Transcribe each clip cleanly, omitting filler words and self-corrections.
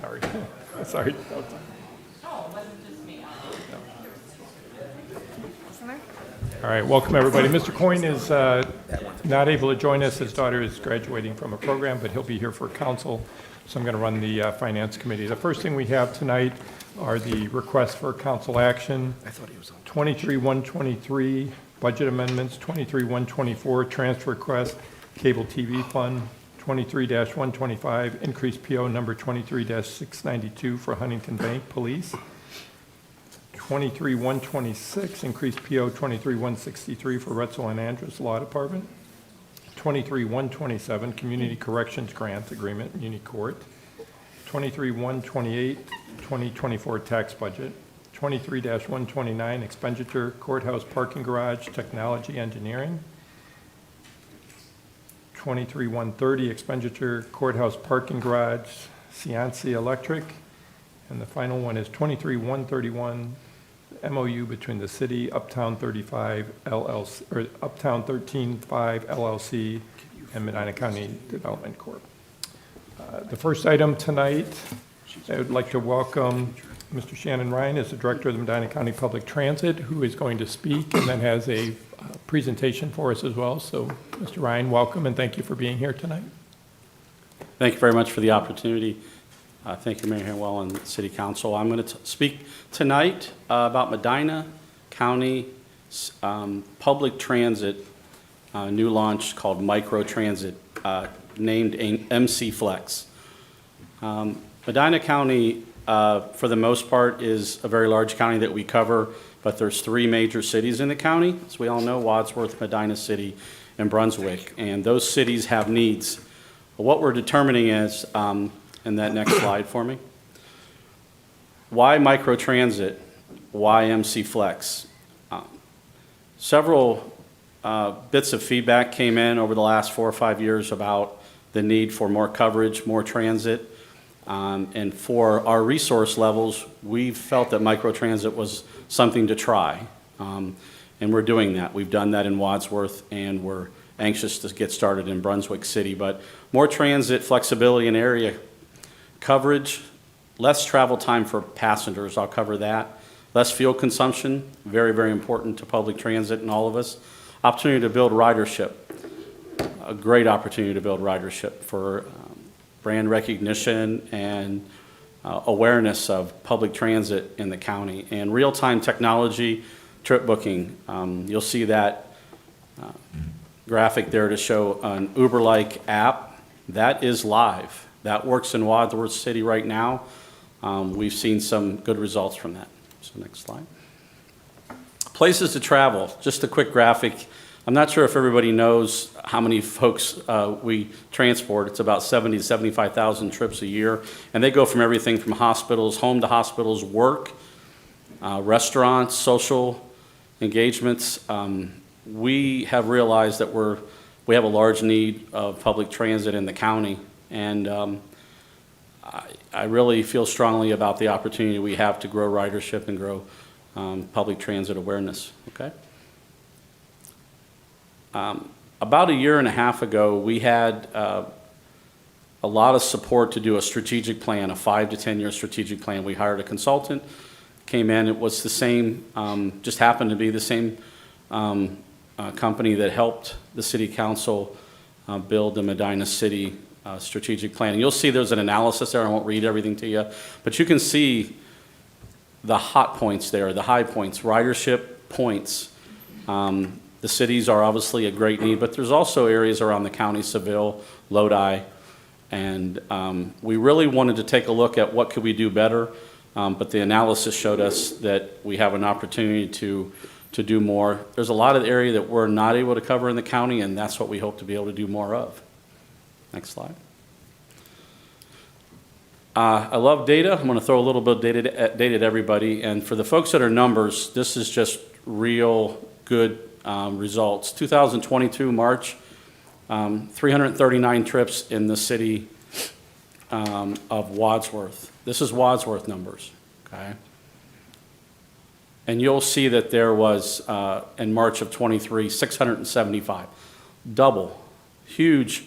sorry. Sorry. All right, welcome everybody. Mr. Coyne is not able to join us. His daughter is graduating from a program, but he'll be here for council. So I'm going to run the finance committee. The first thing we have tonight are the requests for council action. 23-123 budget amendments, 23-124 transfer request, cable TV fund, 23-125 increased PO number 23-692 for Huntington Bank Police, 23-126 increased PO 23-163 for Retzel and Andrus Law Department, 23-127 Community Corrections Grant Agreement, Muni Court, 23-128 2024 tax budget, 23-129 expenditure Courthouse Parking Garage Technology Engineering, 23-130 expenditure Courthouse Parking Garage Cianci Electric, and the final one is 23-131 MOU between the city, Uptown 35 LLC, or Uptown 13-5 LLC, and Medina County Development Corp. The first item tonight, I would like to welcome Mr. Shannon Ryan as the Director of the Medina County Public Transit, who is going to speak and then has a presentation for us as well. So, Mr. Ryan, welcome and thank you for being here tonight. Thank you very much for the opportunity. Thank you, Mayor Hanwell and City Council. I'm going to speak tonight about Medina County Public Transit new launch called Micro Transit, named MC Flex. Medina County, for the most part, is a very large county that we cover, but there's 3 major cities in the county, as we all know: Wadsworth, Medina City, and Brunswick, and those cities have needs. What we're determining is, and that next slide for me. Why microtransit? Why MC Flex? Several bits of feedback came in over the last 4 or 5 years about the need for more coverage, more transit. And for our resource levels, we felt that microtransit was something to try. And we're doing that. We've done that in Wadsworth, and we're anxious to get started in Brunswick City. But more transit flexibility in area coverage, less travel time for passengers, I'll cover that. Less fuel consumption, very, very important to public transit and all of us. Opportunity to build ridership, a great opportunity to build ridership for brand recognition and awareness of public transit in the county. And real-time technology, trip booking. You'll see that graphic there to show an Uber-like app. That is live. That works in Wadsworth City right now. We've seen some good results from that. So next slide. Places to travel, just a quick graphic. I'm not sure if everybody knows how many folks we transport. It's about 70 to 75,000 trips a year. And they go from everything from hospitals, home to hospitals, work, restaurants, social engagements. We have realized that we have a large need of public transit in the county. And I really feel strongly about the opportunity we have to grow ridership and grow public transit awareness, okay? About a year and a half ago, we had a lot of support to do a strategic plan, a 5 to 10 year strategic plan. We hired a consultant, came in, it was the same, just happened to be the same company that helped the City Council build the Medina City strategic plan. And you'll see there's an analysis there. I won't read everything to you, but you can see the hot points there, the high points, ridership points. The cities are obviously a great need, but there's also areas around the county, Seville, Lodi, and we really wanted to take a look at what could we do better, but the analysis showed us that we have an opportunity to do more. There's a lot of area that we're not able to cover in the county, and that's what we hope to be able to do more of. Next slide. I love data. I'm going to throw a little bit of data at everybody. And for the folks that are numbers, this is just real good results. 2022 March, 339 trips in the city of Wadsworth. This is Wadsworth numbers, okay? And you'll see that there was, in March of 23, 675. Double. Huge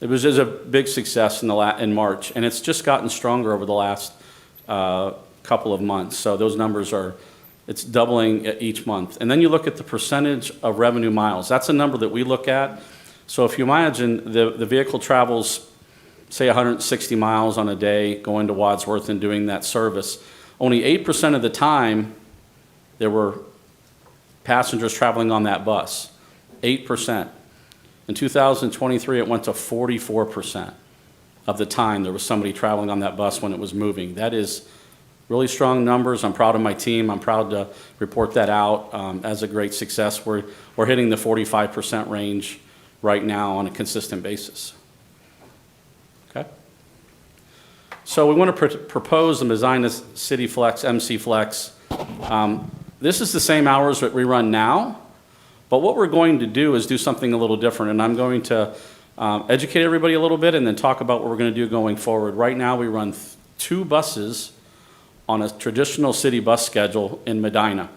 It was just a big success in March, and it's just gotten stronger over the last couple of months. So those numbers it's doubling each month. And then you look at the percentage of revenue miles. That's a number that we look at. So if you imagine the vehicle travels, say 160 miles on a day going to Wadsworth and doing that service, only 8% of the time there were passengers traveling on that bus. 8%. In 2023, it went to 44% of the time there was somebody traveling on that bus when it was moving. That is really strong numbers. I'm proud of my team. I'm proud to report that out as a great success. We're hitting the 45% range right now on a consistent basis. Okay? So we want to propose the Medina City Flex, MC Flex. This is the same hours that we run now. But what we're going to do is do something a little different, and I'm going to educate everybody a little bit and then talk about what we're going to do going forward. Right now, we run 2 buses on a traditional city bus schedule in Medina.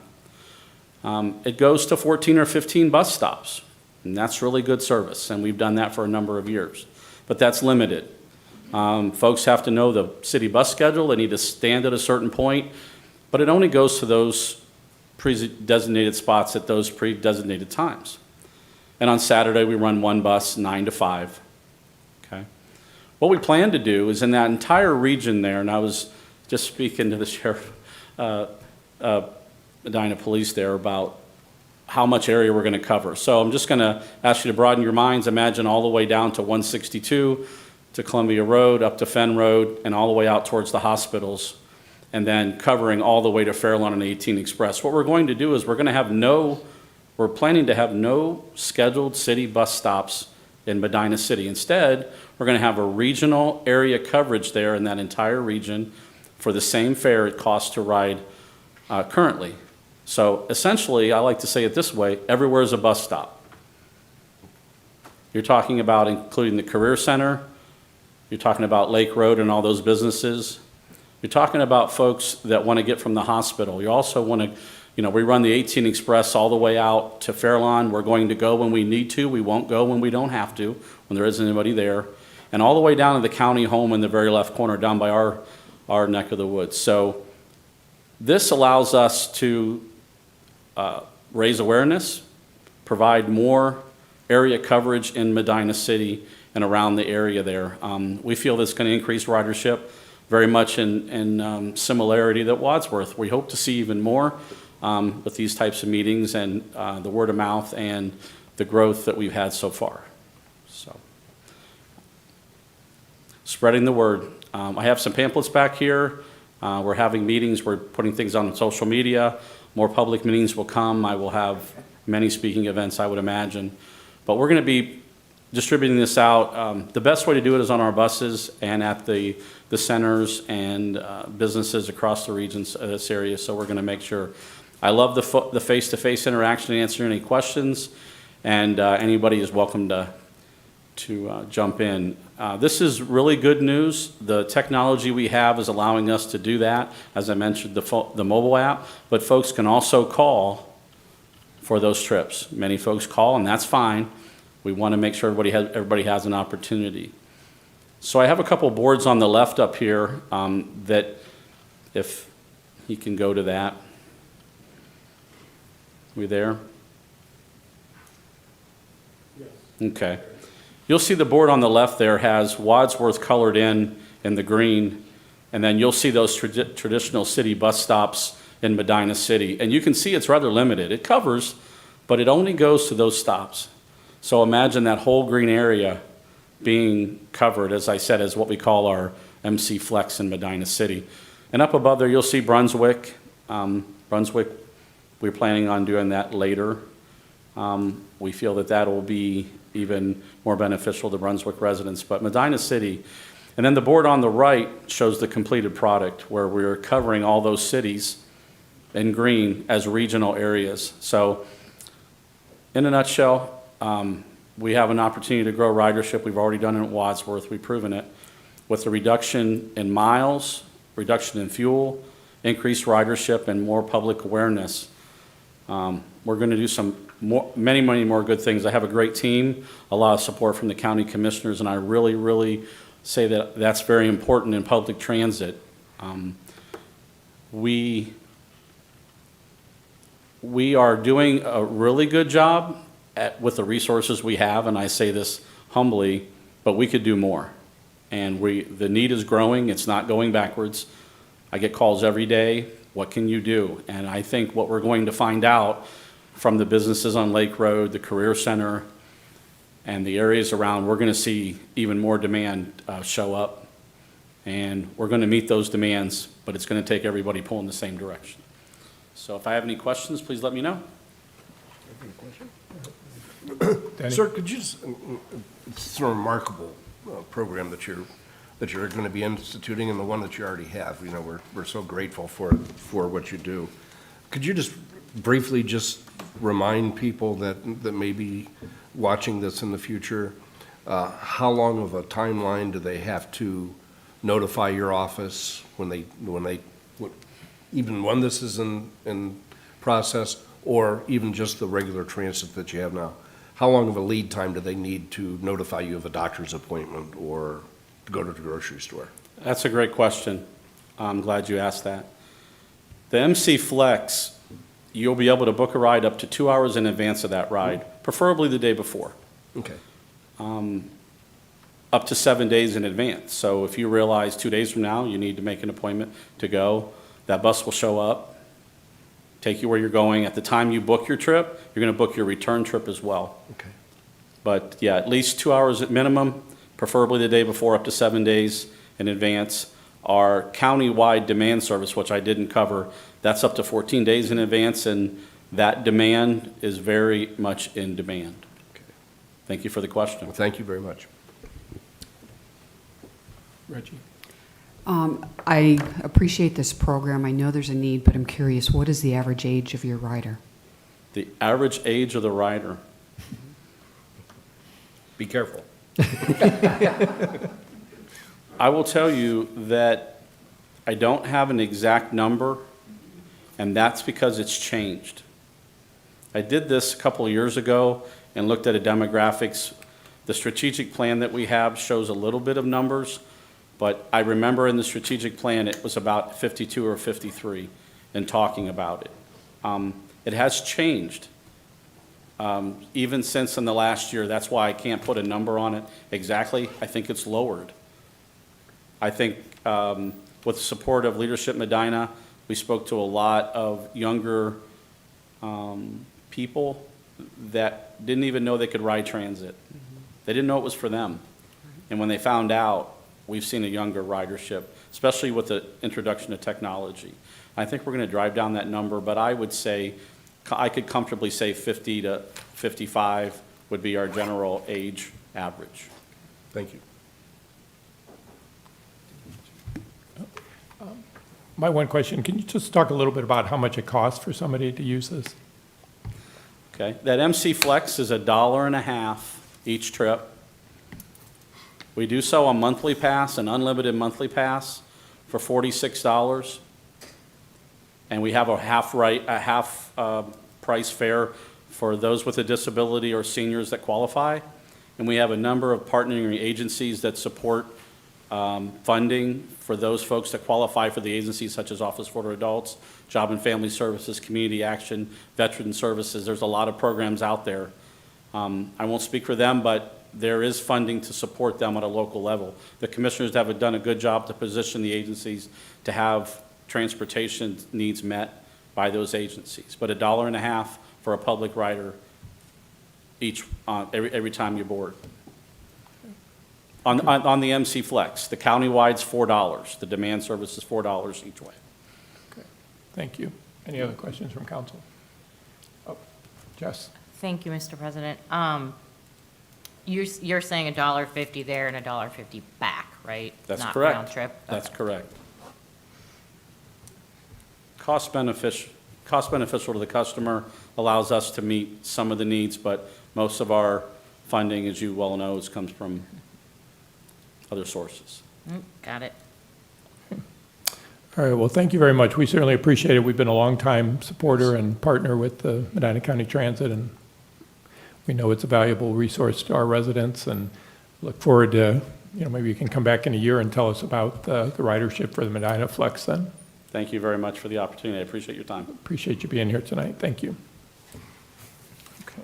It goes to 14 or 15 bus stops, and that's really good service, and we've done that for a number of years. But that's limited. Folks have to know the city bus schedule. They need to stand at a certain point, but it only goes to those pre-designated spots at those pre-designated times. And on Saturday, we run 1 bus, 9 to 5. Okay. What we plan to do is in that entire region there, and I was just speaking to the sheriff, Medina Police there about how much area we're going to cover. So I'm just going to ask you to broaden your minds. Imagine all the way down to 162, to Columbia Road, up to Fenn Road, and all the way out towards the hospitals, and then covering all the way to Fairlawn and 18 Express. What we're going to do is we're planning to have no scheduled city bus stops in Medina City. Instead, we're going to have a regional area coverage there in that entire region for the same fare it costs to ride currently. So essentially, I like to say it this way, everywhere is a bus stop. You're talking about including the Career Center, you're talking about Lake Road and all those businesses. You're talking about folks that want to get from the hospital. You also want to, we run the 18 Express all the way out to Fairlawn. We're going to go when we need to. We won't go when we don't have to, when there isn't anybody there. And all the way down to the county home in the very left corner, down by our neck of the woods. So this allows us to raise awareness, provide more area coverage in Medina City and around the area there. We feel that's going to increase ridership, very much in similarity that Wadsworth. We hope to see even more with these types of meetings and the word of mouth and the growth that we've had so far. So, spreading the word. I have some pamphlets back here. We're having meetings. We're putting things on social media. More public meetings will come. I will have many speaking events, I would imagine. But we're going to be distributing this out. The best way to do it is on our buses and at the centers and businesses across the regions of this area, so we're going to make sure. I love the face-to-face interaction and answering any questions, and anybody is welcome to jump in. This is really good news. The technology we have is allowing us to do that. As I mentioned, the mobile app, but folks can also call for those trips. Many folks call, and that's fine. We want to make sure everybody has an opportunity. So I have a couple boards on the left up here that, if he can go to that. We there? Yes. Okay. You'll see the board on the left there has Wadsworth colored in the green, and then you'll see those traditional city bus stops in Medina City. And you can see it's rather limited. It covers, but it only goes to those stops. So imagine that whole green area being covered, as I said, as what we call our MC Flex in Medina City. And up above there, you'll see Brunswick. Brunswick, we're planning on doing that later. We feel that will be even more beneficial to Brunswick residents. But Medina City, and then the board on the right shows the completed product where we're covering all those cities in green as regional areas. So in a nutshell, we have an opportunity to grow ridership. We've already done it at Wadsworth. We've proven it. With the reduction in miles, reduction in fuel, increased ridership, and more public awareness, We're going to do some many more good things. I have a great team, a lot of support from the county commissioners, and I really say that that's very important in public transit. We are doing a really good job with the resources we have, and I say this humbly, but we could do more. And the need is growing, it's not going backwards. I get calls every day, what can you do? And I think what we're going to find out from the businesses on Lake Road, the Career Center, and the areas around, we're gonna see even more demand show up. And we're gonna meet those demands, but it's gonna take everybody pulling the same direction. So if I have any questions, please let me know. Danny? Sir, could you just, it's a remarkable program that you're going to be instituting, and the one that you already have. You know, we're so grateful for what you do. Could you just briefly just remind people that may be watching this in the future, how long of a timeline do they have to notify your office even when this is in process, or even just the regular transit that you have now? How long of a lead time do they need to notify you of a doctor's appointment or to go to the grocery store? That's a great question. I'm glad you asked that. The MC Flex, you'll be able to book a ride up to 2 hours in advance of that ride, preferably the day before, Okay. up to 7 days in advance. So if you realize 2 days from now you need to make an appointment to go, that bus will show up, take you where you're going. At the time you book your trip, you're going to book your return trip as well. Okay. But yeah, at least 2 hours at minimum, preferably the day before, up to 7 days in advance. Our countywide demand service, which I didn't cover, that's up to 14 days in advance, and that demand is very much in demand. Okay. Thank you for the question. Well, thank you very much. Reggie? I appreciate this program. I know there's a need, but I'm curious, what is the average age of your rider? The average age of the rider, Be careful. I will tell you that I don't have an exact number, and that's because it's changed. I did this a couple of years ago and looked at a demographics. The strategic plan that we have shows a little bit of numbers, but I remember in the strategic plan it was about 52 or 53 in talking about it. It has changed, even since in the last year. That's why I can't put a number on it exactly. I think it's lowered. I think with the support of Leadership Medina, we spoke to a lot of younger people that didn't even know they could ride transit. They didn't know it was for them. And when they found out, we've seen a younger ridership, especially with the introduction of technology. I think we're going to drive down that number, but I would say, I could comfortably say 50 to 55 would be our general age average. Thank you. My one question, can you just talk a little bit about how much it costs for somebody to use this? Okay, that MC Flex is $1.50 each trip. We do so a monthly pass, an unlimited monthly pass for $46. And we have a half price fare for those with a disability or seniors that qualify. And we have a number of partnering agencies that support funding for those folks that qualify for the agencies, such as Office for Adults, Job and Family Services, Community Action, Veteran Services. There's a lot of programs out there. I won't speak for them, but there is funding to support them at a local level. The commissioners have done a good job to position the agencies to have transportation needs met by those agencies. But $1.50 for a public rider each, every time you board. On the MC Flex, the countywide's $4. The demand service is $4 each way. Okay, thank you. Any other questions from council? Oh, Jess? Thank you, Mr. President. You're saying $1.50 there and $1.50 back, right? That's Not correct. round trip? That's Okay. correct. Cost beneficial to the customer, allows us to meet some of the needs, but most of our funding, as you well know, comes from other sources. Got it. All right, well, thank you very much. We certainly appreciate it. We've been a longtime supporter and partner with the Medina County Transit, and we know it's a valuable resource to our residents, and look forward to, maybe you can come back in a year and tell us about the ridership for the Medina Flex then. Thank you very much for the opportunity. I appreciate your time. Appreciate you being here tonight. Thank you. Okay.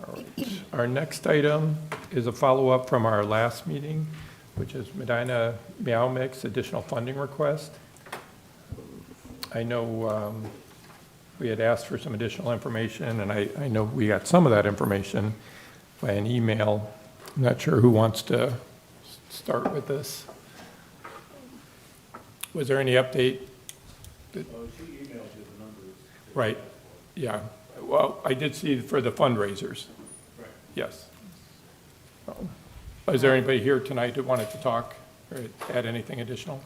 All right. Our next item is a follow-up from our last meeting, which is Medina Meow Mix additional funding request. I know we had asked for some additional information, and I know we got some of that information by an email. I'm not sure who wants to start with this. Was there any update? She emailed you the numbers. Right, yeah. Well, I did see for the fundraisers. Right. Yes. Is there anybody here tonight that wanted to talk or add anything additional?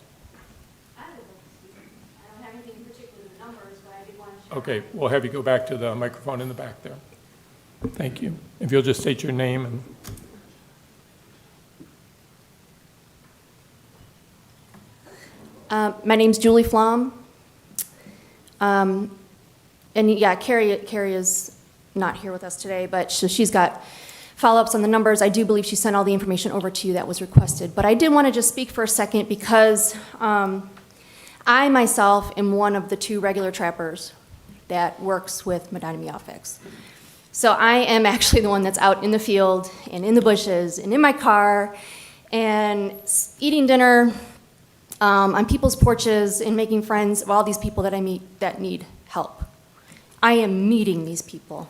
I would like to speak. I don't have anything in particular with the numbers, but I did want to share. Okay, we'll have you go back to the microphone in the back there. Thank you. If you'll just state your name and. My name's Julie Flom. And yeah, Carrie is not here with us today, but she's got follow-ups on the numbers. I do believe she sent all the information over to you that was requested. But I did want to just speak for a second because I myself am one of the 2 regular trappers that works with Medina Meow Fix. So I am actually the one that's out in the field and in the bushes and in my car and eating dinner on people's porches and making friends of all these people that I meet that need help. I am meeting these people,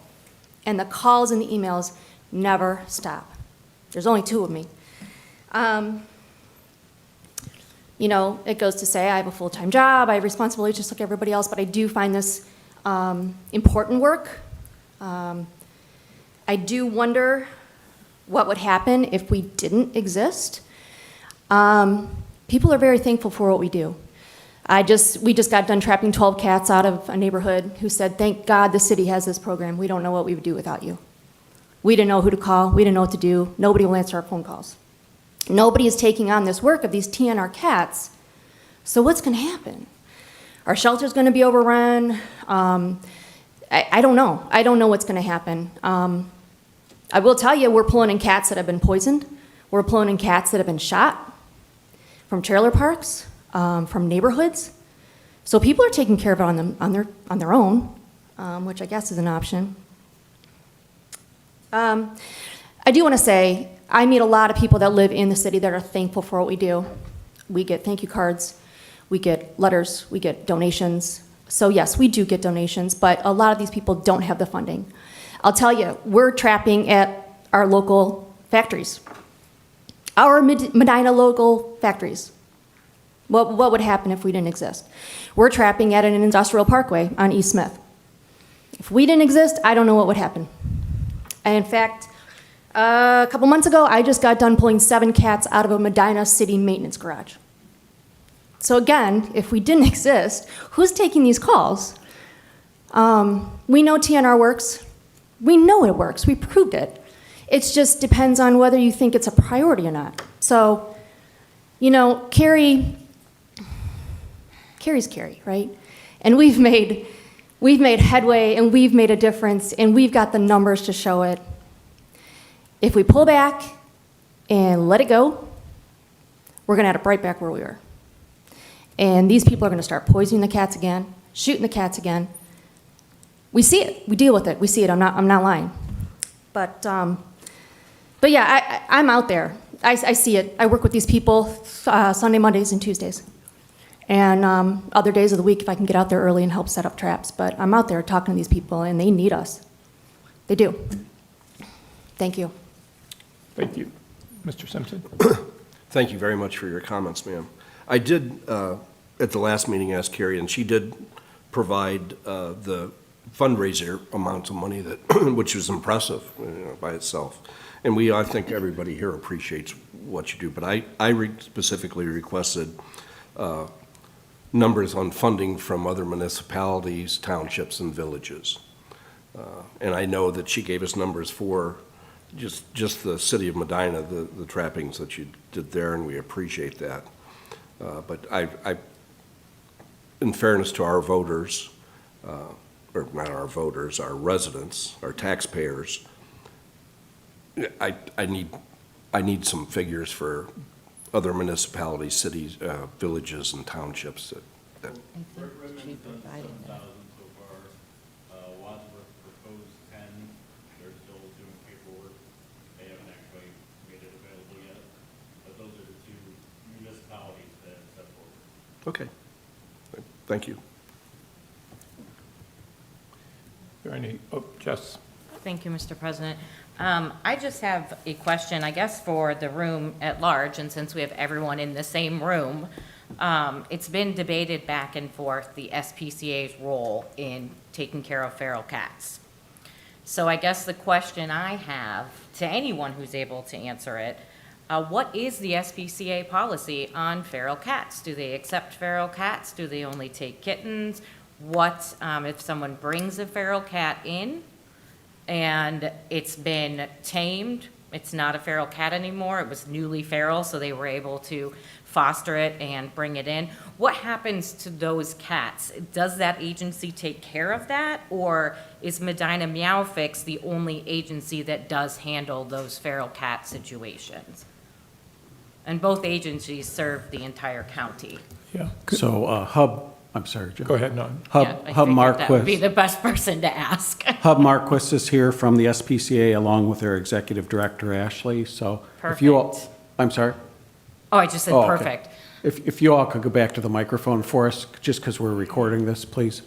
and the calls and the emails never stop. There's only 2 of me. It goes to say I have a full-time job, I have responsibilities just like everybody else, but I do find this important work. I do wonder what would happen if we didn't exist. People are very thankful for what we do. We just got done trapping 12 cats out of a neighborhood who said, "Thank God the city has this program. We don't know what we would do without you." We didn't know who to call. We didn't know what to do. Nobody will answer our phone calls. Nobody is taking on this work of these TNR cats. So what's going to happen? Our shelter's going to be overrun. I don't know. I don't know what's going to happen. I will tell you, we're pulling in cats that have been poisoned. We're pulling in cats that have been shot from trailer parks, from neighborhoods. So people are taking care of it on their own, which I guess is an option. I do want to say, I meet a lot of people that live in the city that are thankful for what we do. We get thank you cards, we get letters, we get donations. So yes, we do get donations, but a lot of these people don't have the funding. I'll tell you, we're trapping at our local factories. Our Medina local factories. What would happen if we didn't exist? We're trapping at an industrial parkway on East Smith. If we didn't exist, I don't know what would happen. And in fact, a couple months ago, I just got done pulling 7 cats out of a Medina city maintenance garage. So again, if we didn't exist, who's taking these calls? We know TNR works. We know it works. We proved it. It just depends on whether you think it's a priority or not. So, Carrie's Carrie, right? And we've made headway, and we've made a difference, and we've got the numbers to show it. If we pull back and let it go, we're going to end up right back where we were. And these people are going to start poisoning the cats again, shooting the cats again. We see it. We deal with it. We see it. I'm not lying. But yeah, I'm out there. I see it. I work with these people Sunday, Mondays, and Tuesdays. And other days of the week if I can get out there early and help set up traps. But I'm out there talking to these people, and they need us. They do. Thank you. Thank you. Mr. Simpson? Thank you very much for your comments, ma'am. I did, at the last meeting, ask Carrie, and she did provide the fundraiser amounts of money that, which was impressive by itself. And I think everybody here appreciates what you do. But I specifically requested numbers on funding from other municipalities, townships, and villages. And I know that she gave us numbers for just the city of Medina, the trappings that you did there, and we appreciate that. But in fairness to our voters, or not our voters, our residents, our taxpayers, I need some figures for other municipalities, cities, villages, and townships that, I think she provided that. So far. Wadsworth proposed 10. They're still doing paperwork. They haven't actually made it available yet. But those are the two municipalities that have stepped forward. okay. Thank you. Are there any, oh, Jess? Thank you, Mr. President. I just have a question, I guess, for the room at large, and since we have everyone in the same room, it's been debated back and forth, the SPCA's role in taking care of feral cats. So I guess the question I have, to anyone who's able to answer it, what is the SPCA policy on feral cats? Do they accept feral cats? Do they only take kittens? What, if someone brings a feral cat in and it's been tamed, it's not a feral cat anymore, it was newly feral, so they were able to foster it and bring it in. What happens to those cats? Does that agency take care of that? Or is Medina Meow Fix the only agency that does handle those feral cat situations? And both agencies serve the entire county. Yeah. So I'm sorry, Joe. Go ahead, no. Yeah, I Hub figured that would be Marquis. the best person to ask. Hub Marquis is here from the SPCA along with their executive director, Ashley. So if you all, Perfect. I'm sorry? Oh, I just said Oh, okay. perfect. If you all could go back to the microphone for us, just because we're recording this, please.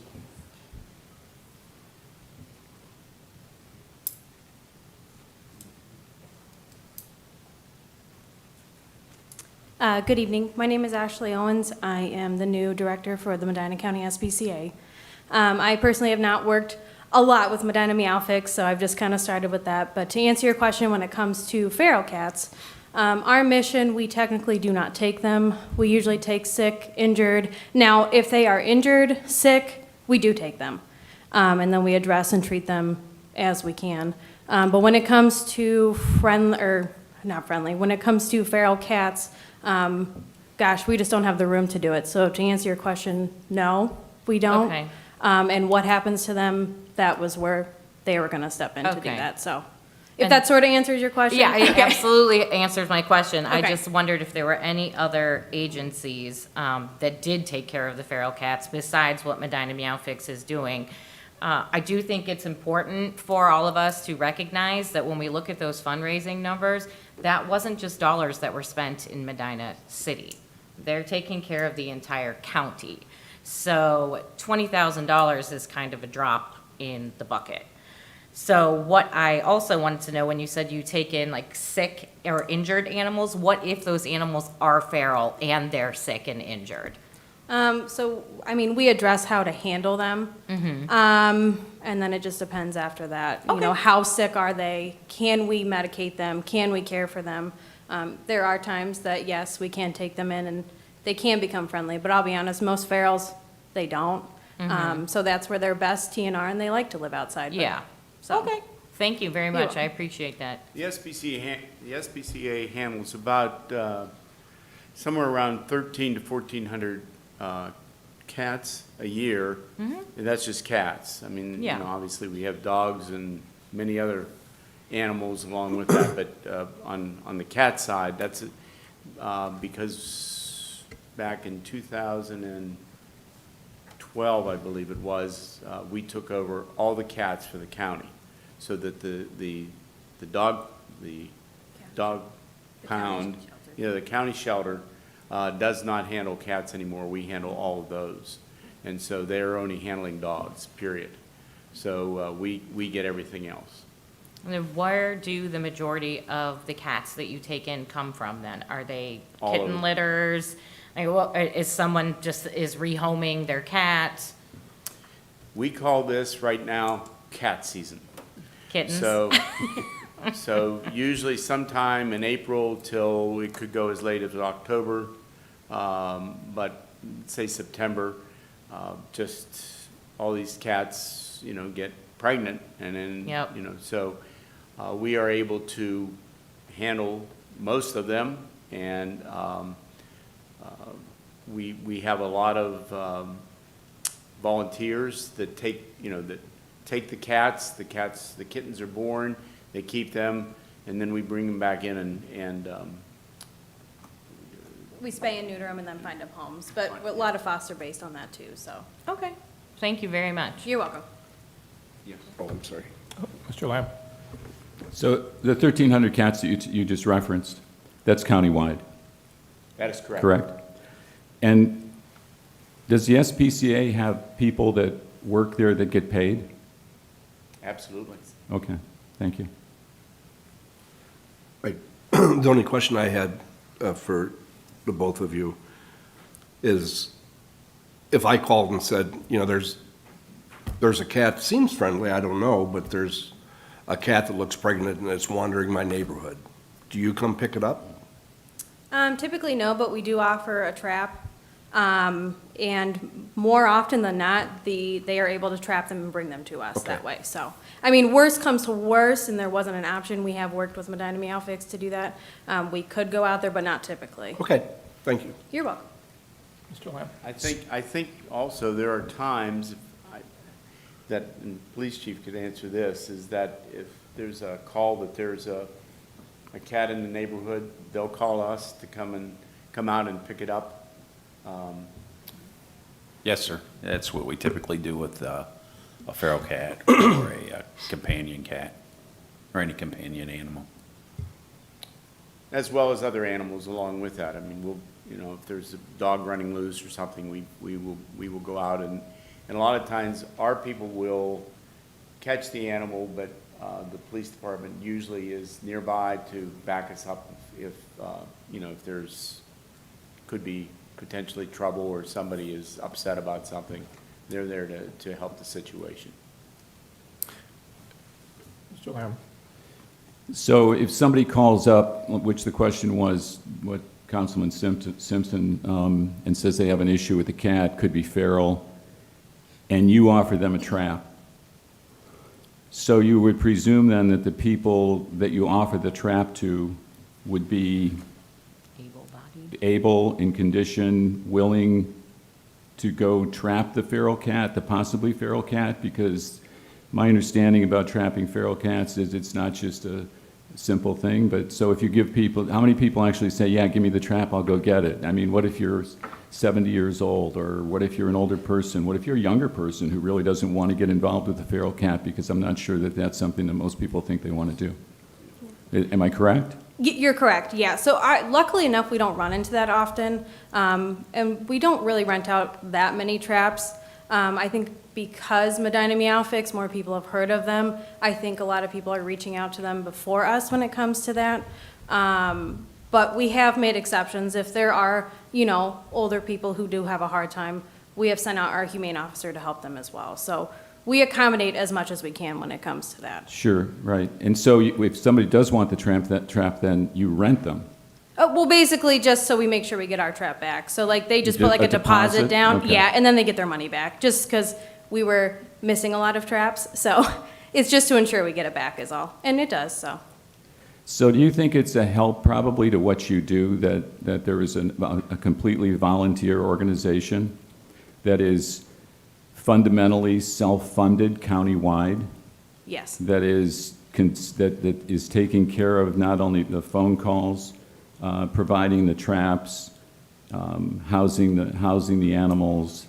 Good evening. My name is Ashley Owens. I am the new director for the Medina County SPCA. I personally have not worked a lot with Medina Meow Fix, so I've just kind of started with that. But to answer your question, when it comes to feral cats, our mission, we technically do not take them. We usually take sick, injured. Now, if they are injured, sick, we do take them. And then we address and treat them as we can. But when it comes to when it comes to feral cats, gosh, we just don't have the room to do it. So to answer your question, no, we don't. Okay. And what happens to them, that was where they were going to step in to do Okay. that. So if And- that sort of answers your question. Yeah, it Okay. absolutely answers my question. I Okay. just wondered if there were any other agencies that did take care of the feral cats besides what Medina Meow Fix is doing. I do think it's important for all of us to recognize that when we look at those fundraising numbers, that wasn't just dollars that were spent in Medina City. They're taking care of the entire county. So $20,000 is kind of a drop in the bucket. So what I also wanted to know, when you said you take in like sick or injured animals, what if those animals are feral and they're sick and injured? So, I mean, we address how to handle them. And then it just depends after that. You know, Okay. how sick are they? Can we medicate them? Can we care for them? There are times that, yes, we can take them in and they can become friendly, but I'll be honest, most ferals, they don't. So that's where they're best TNR and they like to live outside. but- Yeah. So. Okay. Thank you very You're much. welcome. I appreciate that. The SPCA handles about somewhere around 1,300 to 1,400 cats a year. And that's just cats. I mean, you Yeah. know, obviously we have dogs and many other animals along with that, but on the cat side, that's because back in 2012, I believe it was, we took over all the cats for the county, so that the dog pound, you know, the county shelter does not handle cats anymore. We handle all of those. And so they're only handling dogs, period. So we get everything else. And then where do the majority of the cats that you take in come from then? Are they All of kitten them. litters? Like, what, is someone just is rehoming their cat? We call this right now cat season. Kittens? So usually sometime in April till it could go as late as October, but say September, just all these cats, you know, get pregnant and then, Yep. you know, so we are able to handle most of them and we have a lot of volunteers that take, that take the cats, the kittens are born, they keep them, and then we bring them back in and We spay and neuter them and then find them homes, but a lot of foster based on that too, so. Okay, thank you very much. You're welcome. Oh, I'm sorry. Mr. Lamb? So the 1,300 cats that you just referenced, that's countywide, that is correct. correct? And does the SPCA have people that work there that get paid? Absolutely. Okay, thank you. Right. The only question I had for the both of you is, if I called and said, there's a cat, seems friendly, I don't know, but there's a cat that looks pregnant and it's wandering my neighborhood, do you come pick it up? Typically no, but we do offer a trap. And more often than not, they are able to trap them and bring them to us that way, so. I mean, worst comes to worst, and there wasn't an option, we have worked with Medina Meow Fix to do that. We could go out there, but not typically. Okay, thank you. You're welcome. Mr. Lamb? I think also there are times that, and the police chief could answer this, is that if there's a call that there's a cat in the neighborhood, they'll call us to come out and pick it up. Yes, sir. That's what we typically do with a feral cat or a companion cat or any companion animal. As well as other animals along with that. I mean, if there's a dog running loose or something, we will go out and a lot of times our people will catch the animal, but the police department usually is nearby to back us up if there's, could be potentially trouble or somebody is upset about something. They're there to help the situation. Mr. Lamb? So if somebody calls up, which the question was, what Councilman Simpson, and says they have an issue with the cat, could be feral, and you offer them a trap, so you would presume then that the people that you offer the trap to would be Able-bodied. able, in condition, willing to go trap the feral cat, the possibly feral cat? Because my understanding about trapping feral cats is it's not just a simple thing, but so if you give people, how many people actually say, yeah, give me the trap, I'll go get it? I mean, what if you're 70 years old, or what if you're an older person? What if you're a younger person who really doesn't want to get involved with the feral cat? Because I'm not sure that that's something that most people think they want to do. Am I correct? You're correct, yeah. So luckily enough, we don't run into that often, and we don't really rent out that many traps. I think because Medina Meow Fix, more people have heard of them. I think a lot of people are reaching out to them before us when it comes to that. But we have made exceptions. If there are, older people who do have a hard time, we have sent out our humane officer to help them as well. So we accommodate as much as we can when it comes to that. Sure, right. And so if somebody does want the trap, then you rent them. Well, basically, just so we make sure we get our trap back. So like, they just You put do like a a deposit? deposit down, Okay. yeah, and then they get their money back, just because we were missing a lot of traps. So it's just to ensure we get it back is all. And it does, so. So do you think it's a help probably to what you do that there is a completely volunteer organization that is fundamentally self-funded countywide, Yes. that is taking care of not only the phone calls, providing the traps, housing the animals,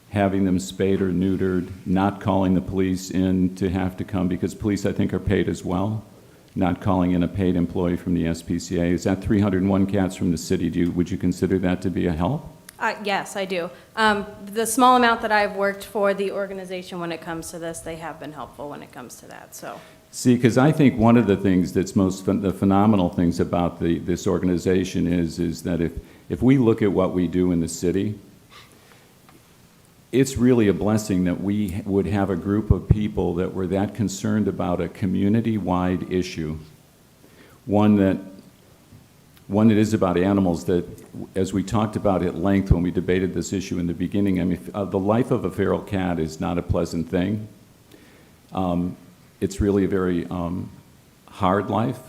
having them spayed or neutered, not calling the police in to have to come, because police, I think, are paid as well, not calling in a paid employee from the SPCA. Is that 301 cats from the city? Would you consider that to be a help? Yes, I do. The small amount that I've worked for the organization when it comes to this, they have been helpful when it comes to that, so. See, because I think one of the things that's the phenomenal things about this organization is that if we look at what we do in the city, it's really a blessing that we would have a group of people that were that concerned about a community-wide issue, one that is about animals that, as we talked about at length when we debated this issue in the beginning, I mean, the life of a feral cat is not a pleasant thing. It's really a very hard life.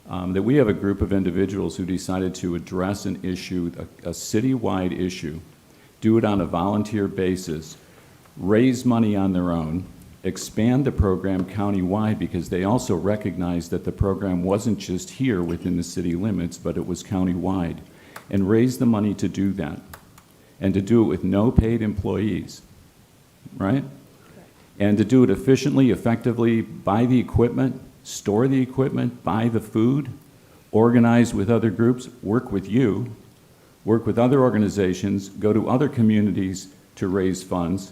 that we have a group of individuals who decided to address an issue, a citywide issue, do it on a volunteer basis, raise money on their own, expand the program countywide because they also recognized that the program wasn't just here within the city limits, but it was countywide, and raise the money to do that, and to do it with no paid employees, right? And to do it efficiently, effectively, buy the equipment, store the equipment, buy the food, organize with other groups, work with you, work with other organizations, go to other communities to raise funds,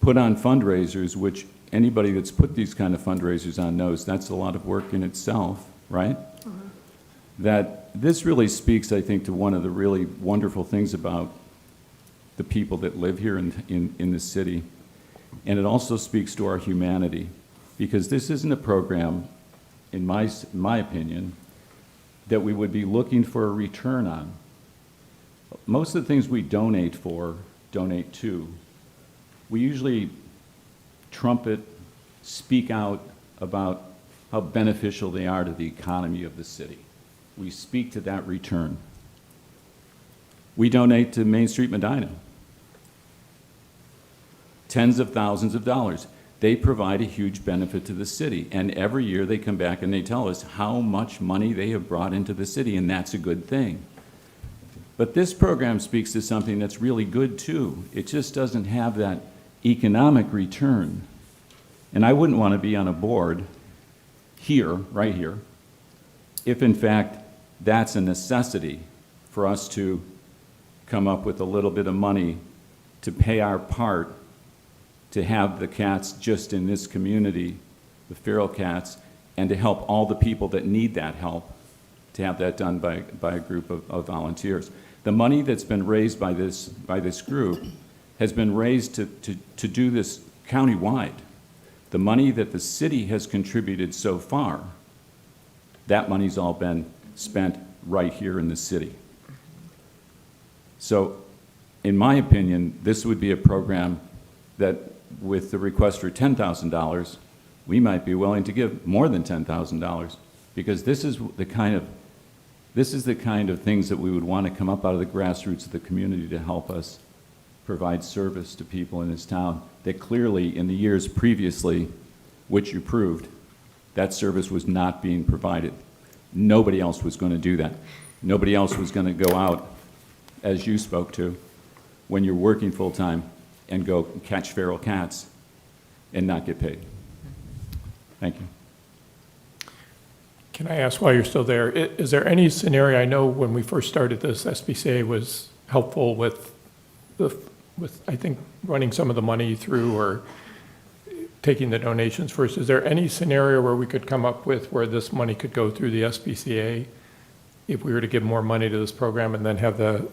put on fundraisers, which anybody that's put these kind of fundraisers on knows that's a lot of work in itself, right? That this really speaks, I think, to one of the really wonderful things about the people that live here in the city. And it also speaks to our humanity, because this isn't a program, in my opinion, that we would be looking for a return on. Most of the things we donate to, we usually trumpet, speak out about how beneficial they are to the economy of the city. We speak to that return. We donate to Main Street Medina. Tens of thousands of dollars. They provide a huge benefit to the city, and every year they come back and they tell us how much money they have brought into the city, and that's a good thing. But this program speaks to something that's really good too. It just doesn't have that economic return. And I wouldn't want to be on a board here, right here, if in fact that's a necessity for us to come up with a little bit of money to pay our part to have the cats just in this community, the feral cats, and to help all the people that need that help, to have that done by a group of volunteers. The money that's been raised by this group has been raised to do this countywide. The money that the city has contributed so far, that money's all been spent right here in the city. So, in my opinion, this would be a program that, with the request for $10,000, we might be willing to give more than $10,000, because this is the kind of things that we would want to come up out of the grassroots of the community to help us provide service to people in this town that clearly in the years previously, which you proved, that service was not being provided. Nobody else was going to do that. Nobody else was going to go out, as you spoke to, when you're working full-time and go catch feral cats and not get paid. Thank you. Can I ask while you're still there, is there any scenario, I know when we first started this, SPCA was helpful with I think, running some of the money through or taking the donations first. Is there any scenario where we could come up with where this money could go through the SPCA if we were to give more money to this program and then have the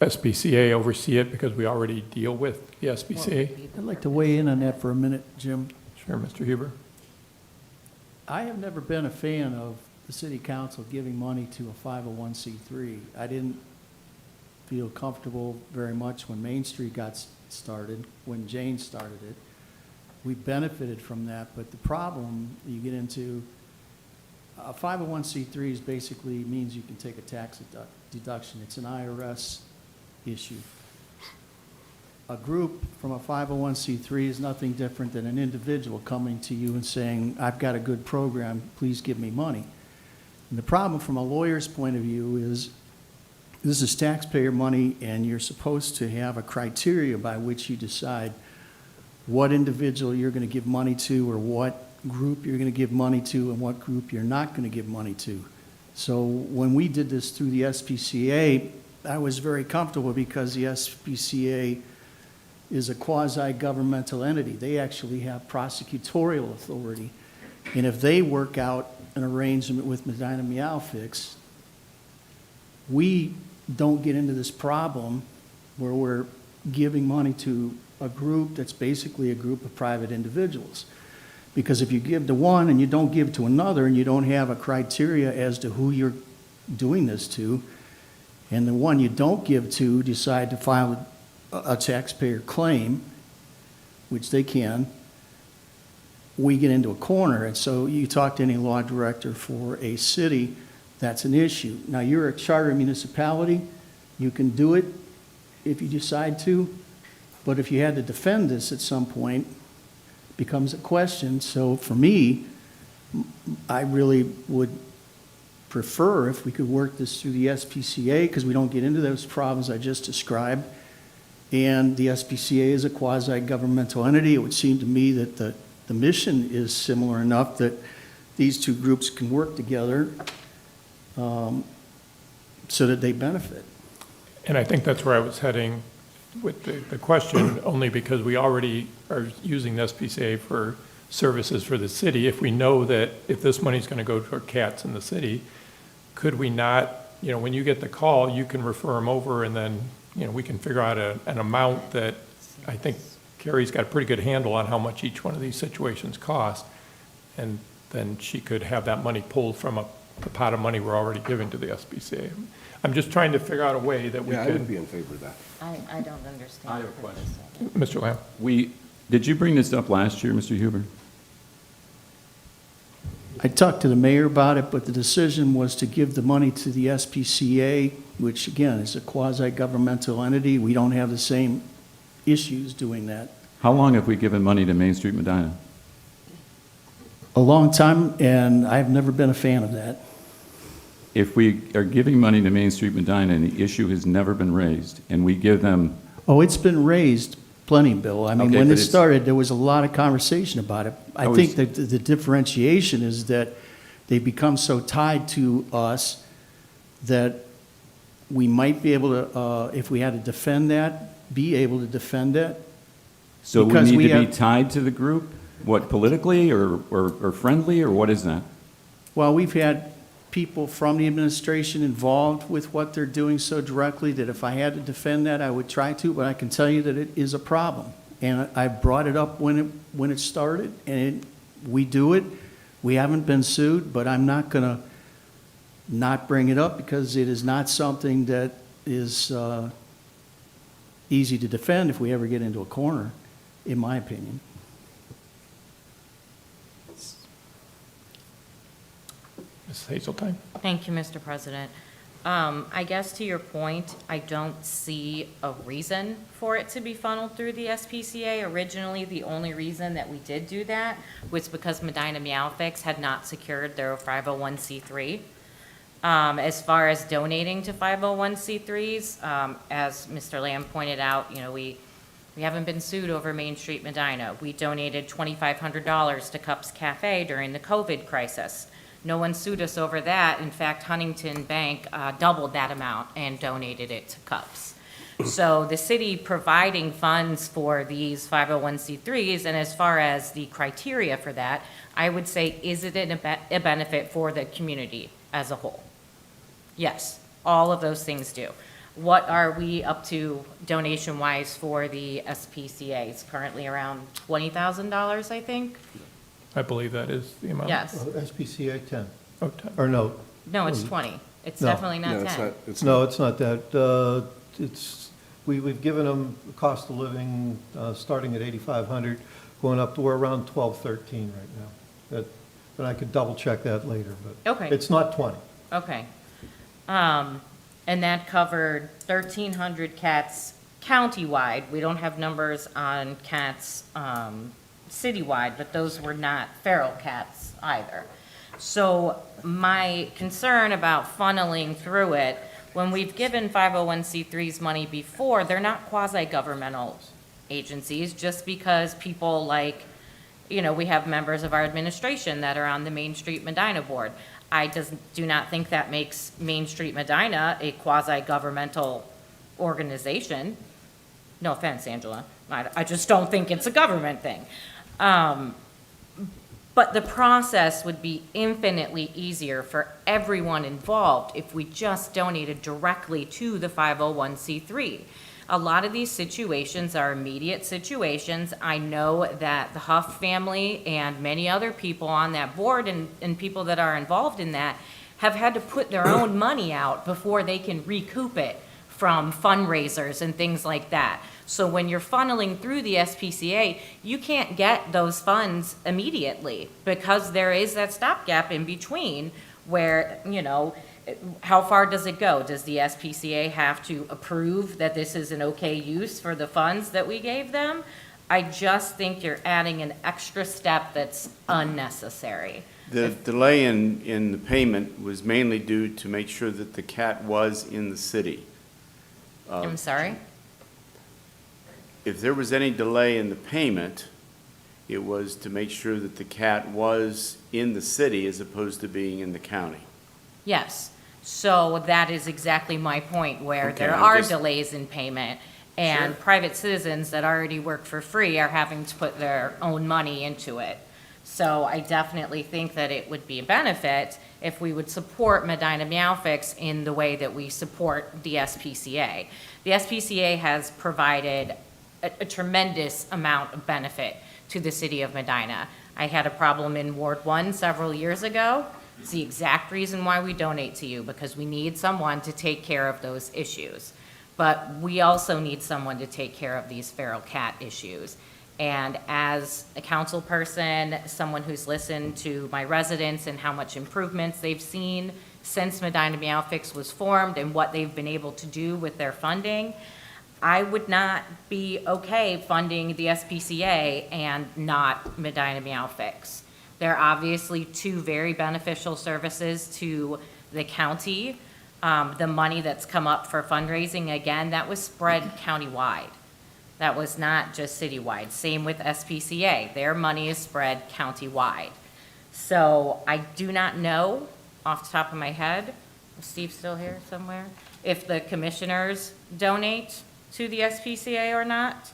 SPCA oversee it, because we already deal with the SPCA? I'd like to weigh in on that for a minute, Jim. Sure, Mr. Huber. I have never been a fan of the city council giving money to a 501c3. I didn't feel comfortable very much when Main Street got started, when Jane started it. We benefited from that, but the problem you get into, a 501c3 is basically means you can take a tax deduction. It's an IRS issue. A group from a 501c3 is nothing different than an individual coming to you and saying, I've got a good program, please give me money. And the problem from a lawyer's point of view is this is taxpayer money, and you're supposed to have a criteria by which you decide what individual you're going to give money to, or what group you're going to give money to, and what group you're not going to give money to. So when we did this through the SPCA, I was very comfortable because the SPCA is a quasi-governmental entity. They actually have prosecutorial authority. And if they work out an arrangement with Medina Meow-Fix, we don't get into this problem where we're giving money to a group that's basically a group of private individuals. Because if you give to one and you don't give to another, and you don't have a criteria as to who you're doing this to, and the one you don't give to decide to file a taxpayer claim, which they can, we get into a corner. And so you talk to any law director for a city, that's an issue. Now, you're a charter municipality, you can do it if you decide to, but if you had to defend this at some point, becomes a question. So for me, I really would prefer if we could work this through the SPCA, because we don't get into those problems I just described. And the SPCA is a quasi-governmental entity. It would seem to me that the mission is similar enough that these two groups can work together so that they benefit. And I think that's where I was heading with the question, only because we already are using the SPCA for services for the city. If we know that if this money's going to go to cats in the city, could we not, when you get the call, you can refer them over, and then, we can figure out an amount that I think Carrie's got a pretty good handle on how much each one of these situations cost. And then she could have that money pulled from the pot of money we're already giving to the SPCA. I'm just trying to figure out a way that we Yeah, I would could. be in favor of that. I don't understand. I have a question. Mr. Lamb? Did you bring this up last year, Mr. Huber? I talked to the mayor about it, but the decision was to give the money to the SPCA, which again is a quasi-governmental entity. We don't have the same issues doing that. How long have we given money to Main Street Medina? A long time, and I've never been a fan of that. If we are giving money to Main Street Medina and the issue has never been raised, and we give them, Oh, it's been raised plenty, Bill. I mean, Okay, when but it it's- started, there was a lot of conversation about it. I was- think that the differentiation is that they become so tied to us that we might be able to, if we had to defend that, be able to defend it. so we Because need we to be have- tied to the group? What, politically or friendly, or what is that? Well, we've had people from the administration involved with what they're doing so directly that if I had to defend that, I would try to, but I can tell you that it is a problem. And I brought it up when it started, and we do it. We haven't been sued, but I'm not going to not bring it up because it is not something that is easy to defend if we ever get into a corner, in my opinion. Ms. Hazeltine? Thank you, Mr. President. I guess to your point, I don't see a reason for it to be funneled through the SPCA. Originally, the only reason that we did do that was because Medina Meowfix had not secured their 501c3. As far as donating to 501c3s, as Mr. Lamb pointed out, we haven't been sued over Main Street Medina. We donated $2,500 to Cups Cafe during the COVID crisis. No one sued us over that. In fact, Huntington Bank doubled that amount and donated it to Cups. So the city providing funds for these 501c3s, and as far as the criteria for that, I would say, is it a benefit for the community as a whole? Yes, all of those things do. What are we up to donation-wise for the SPCA? It's currently around $20,000, I think? I believe that is the amount. Yes. SPCA 10, Oh, 10. or no, No, it's 20. It's No. definitely not No, 10. no, it's not that. We've given them a cost of living starting at 8,500, going up to, we're around 12, 13 right now. But I could double check that later, but Okay. it's not 20. Okay. And that covered 1,300 cats countywide. We don't have numbers on cats citywide, but those were not feral cats either. So my concern about funneling through it, when we've given 501c3s money before, they're not quasi-governmental agencies, just because people like, we have members of our administration that are on the Main Street Medina board. I do not think that makes Main Street Medina a quasi-governmental organization. No offense, Angela. I just don't think it's a government thing. But the process would be infinitely easier for everyone involved if we just donated directly to the 501c3. A lot of these situations are immediate situations. I know that the Huff family and many other people on that board and people that are involved in that have had to put their own money out before they can recoup it from fundraisers and things like that. So when you're funneling through the SPCA, you can't get those funds immediately because there is that stopgap in between where, how far does it go? Does the SPCA have to approve that this is an okay use for the funds that we gave them? I just think you're adding an extra step that's unnecessary. The delay in the payment was mainly due to make sure that the cat was in the city. I'm sorry? If there was any delay in the payment, it was to make sure that the cat was in the city as opposed to being in the county. Yes. So that is exactly my point, where Okay, there I'm are just- delays in payment, and private citizens that already work for free are having to put their own money into it. So I definitely think that it would be a benefit if we would support Medina Meowfix in the way that we support the SPCA. The SPCA has provided a tremendous amount of benefit to the city of Medina. I had a problem in Ward 1 several years ago. It's the exact reason why we donate to you, because we need someone to take care of those issues. But we also need someone to take care of these feral cat issues. And as a council person, someone who's listened to my residents and how much improvements they've seen since Medina Meowfix was formed and what they've been able to do with their funding, I would not be okay funding the SPCA and not Medina Meowfix. They're obviously two very beneficial services to the county. The money that's come up for fundraising, again, that was spread countywide. That was not just citywide. Same with SPCA. Their money is spread countywide. So I do not know off the top of my head, is Steve still here somewhere? If the commissioners donate to the SPCA or not,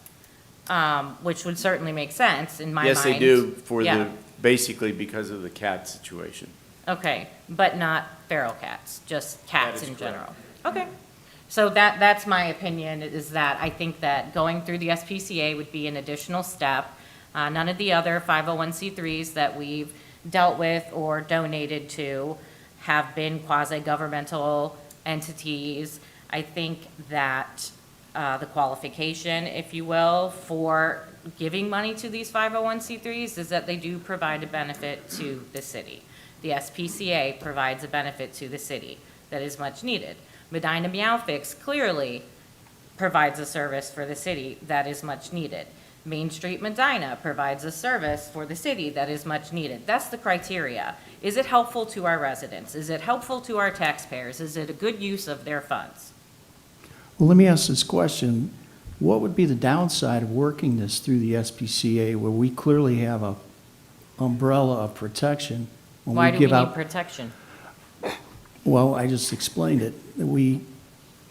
which would certainly make sense in my mind. Yes, they do Yeah. basically because of the cat situation. Okay, but not feral cats, just cats That is in correct. general? Okay. So that's my opinion, is that I think that going through the SPCA would be an additional step. None of the other 501c3s that we've dealt with or donated to have been quasi-governmental entities. I think that the qualification, if you will, for giving money to these 501c3s is that they do provide a benefit to the city. The SPCA provides a benefit to the city that is much needed. Medina Meowfix clearly provides a service for the city that is much needed. Main Street Medina provides a service for the city that is much needed. That's the criteria. Is it helpful to our residents? Is it helpful to our taxpayers? Is it a good use of their funds? Well, let me ask this question. What would be the downside of working this through the SPCA where we clearly have a umbrella of protection? when Why do we give need out? protection? Well, I just explained it. We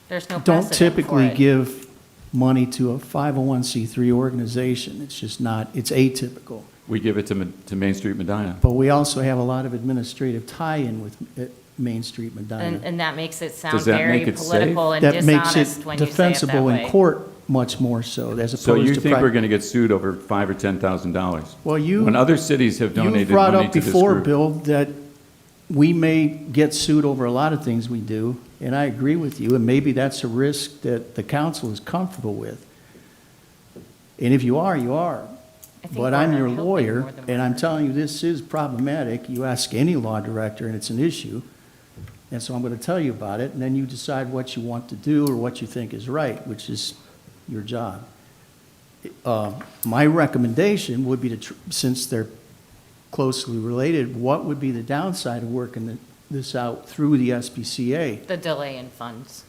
There's no don't precedent for typically it. give money to a 501c3 organization. It's just not, it's atypical. We give it to Main Street Medina. But we also have a lot of administrative tie-in with Main Street Medina. And that makes it sound Does that very make it safe? political and That makes dishonest it when you say it that defensible way. in court much more so, as opposed to. So you think pri- we're going to get sued over $5,000 or $10,000? Well, you. When other cities have You've donated brought money up to this before, group. Bill, that we may get sued over a lot of things we do, and I agree with you, and maybe that's a risk that the council is comfortable with. And if you are, you are. I think But we're I'm your helping lawyer, more than and we're I'm hurting. telling you, this is problematic. You ask any law director, and it's an issue. And so I'm going to tell you about it, and then you decide what you want to do or what you think is right, which is your job. My recommendation would be to, since they're closely related, what would be the downside of working this out through the SPCA? The delay in funds.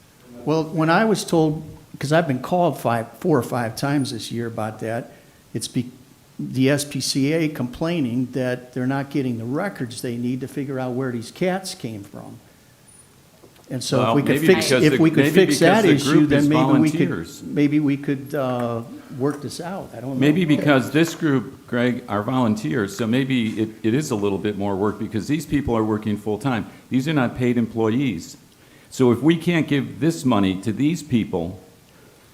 Well, when I was told, because I've been called 4 or 5 times this year about that, it's the SPCA complaining that they're not getting the records they need to figure out where these cats came from. And so Well, if we could maybe fix, because if the- we could maybe fix that because the issue, group is then volunteers. maybe we could work this out. I don't know. Maybe because this group, Greg, are volunteers, so maybe it is a little bit more work because these people are working full-time. These are not paid employees. So if we can't give this money to these people,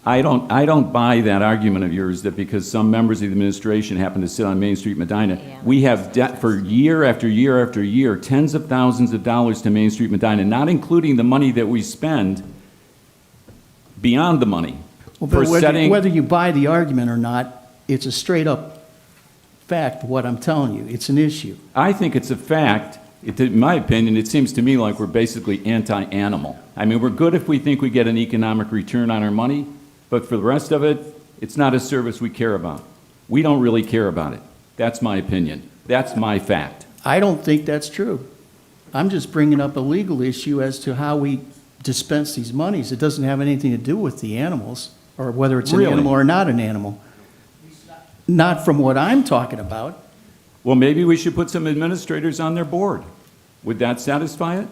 I don't buy that argument of yours that because some members of the administration happen to sit on Main Street Medina, Yeah. we have debt for year after year after year, tens of thousands of dollars to Main Street Medina, not including the money that we spend beyond the money. Well, for but whether, setting. whether you buy the argument or not, it's a straight up fact, what I'm telling you. It's an issue. I think it's a fact. In my opinion, it seems to me like we're basically anti-animal. I mean, we're good if we think we get an economic return on our money, but for the rest of it, it's not a service we care about. We don't really care about it. That's my opinion. That's my fact. I don't think that's true. I'm just bringing up a legal issue as to how we dispense these monies. It doesn't have anything to do with the animals, or whether it's an Really? animal or not an animal. Not from what I'm talking about. Well, maybe we should put some administrators on their board. Would that satisfy it?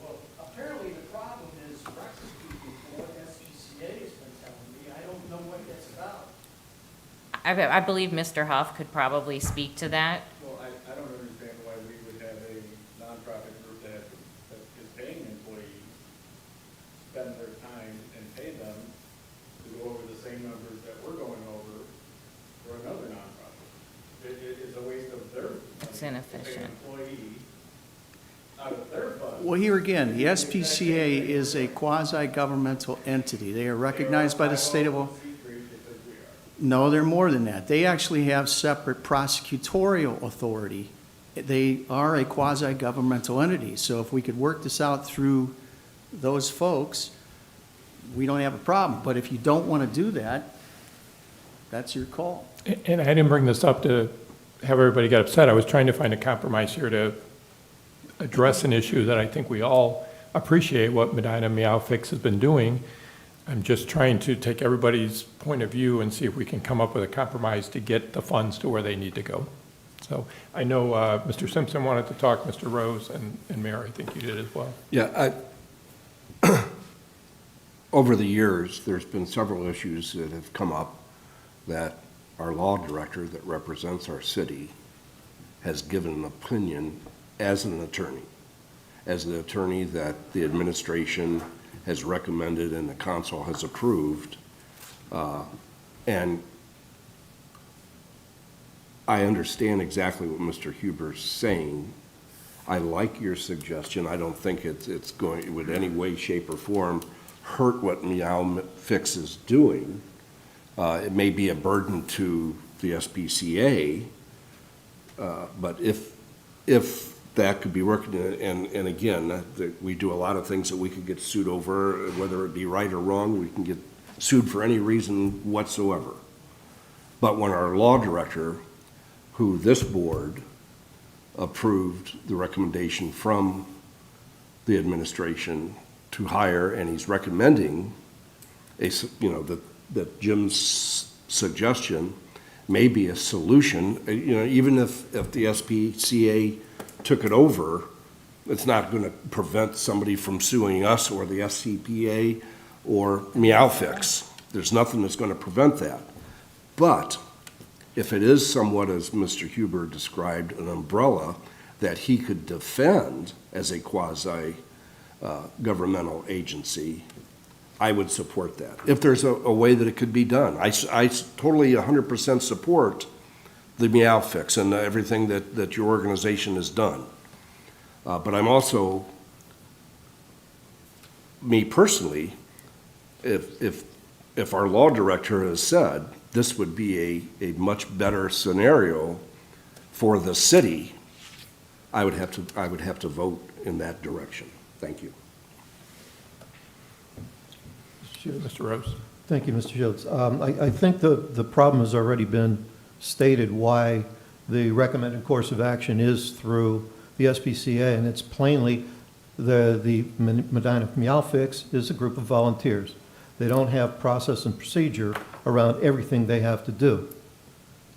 Well, apparently the problem is record keeping for what SPCA has been telling me. I don't know what that's about. I believe Mr. Huff could probably speak to that. Well, I don't understand why we would have a nonprofit group that is paying employees, spend their time and pay them to go over the same numbers that we're going over for another nonprofit. It's a waste of their money. It's inefficient. To pay an employee out of their funds. Well, here again, the SPCA is a quasi-governmental entity. They are recognized by the state of... No, they're more than that. They actually have separate prosecutorial authority. They are a quasi-governmental entity. So if we could work this out through those folks, we don't have a problem. But if you don't want to do that, that's your call. And I didn't bring this up to have everybody get upset. I was trying to find a compromise here to address an issue that I think we all appreciate what Medina Meow Fix has been doing. I'm just trying to take everybody's point of view and see if we can come up with a compromise to get the funds to where they need to go. So I know Mr. Simpson wanted to talk, Mr. Rose, and Mayor, I think you did as well. Yeah, over the years, there's been several issues that have come up that our law director that represents our city has given an opinion as an attorney that the administration has recommended and the council has approved. And I understand exactly what Mr. Huber's saying. I like your suggestion. I don't think it's going, it would any way, shape, or form hurt what Meow Fix is doing. It may be a burden to the SPCA, but if that could be working, and again, we do a lot of things that we could get sued over, whether it be right or wrong, we can get sued for any reason whatsoever. But when our law director, who this board approved the recommendation from the administration to hire, and he's recommending that Jim's suggestion may be a solution, even if the SPCA took it over, it's not going to prevent somebody from suing us or the SCPA or Meow Fix. There's nothing that's going to prevent that. But if it is somewhat, as Mr. Huber described, an umbrella that he could defend as a quasi-governmental agency, I would support that. If there's a way that it could be done. I totally 100% support the Meow Fix and everything that your organization has done. But I'm also, me personally, if our law director has said this would be a much better scenario for the city, I would have to vote in that direction. Thank you. Mr. Rose. Thank you, Mr. Schultz. I think the problem has already been stated why the recommended course of action is through the SPCA, and it's plainly the Medina Meow Fix is a group of volunteers. They don't have process and procedure around everything they have to do.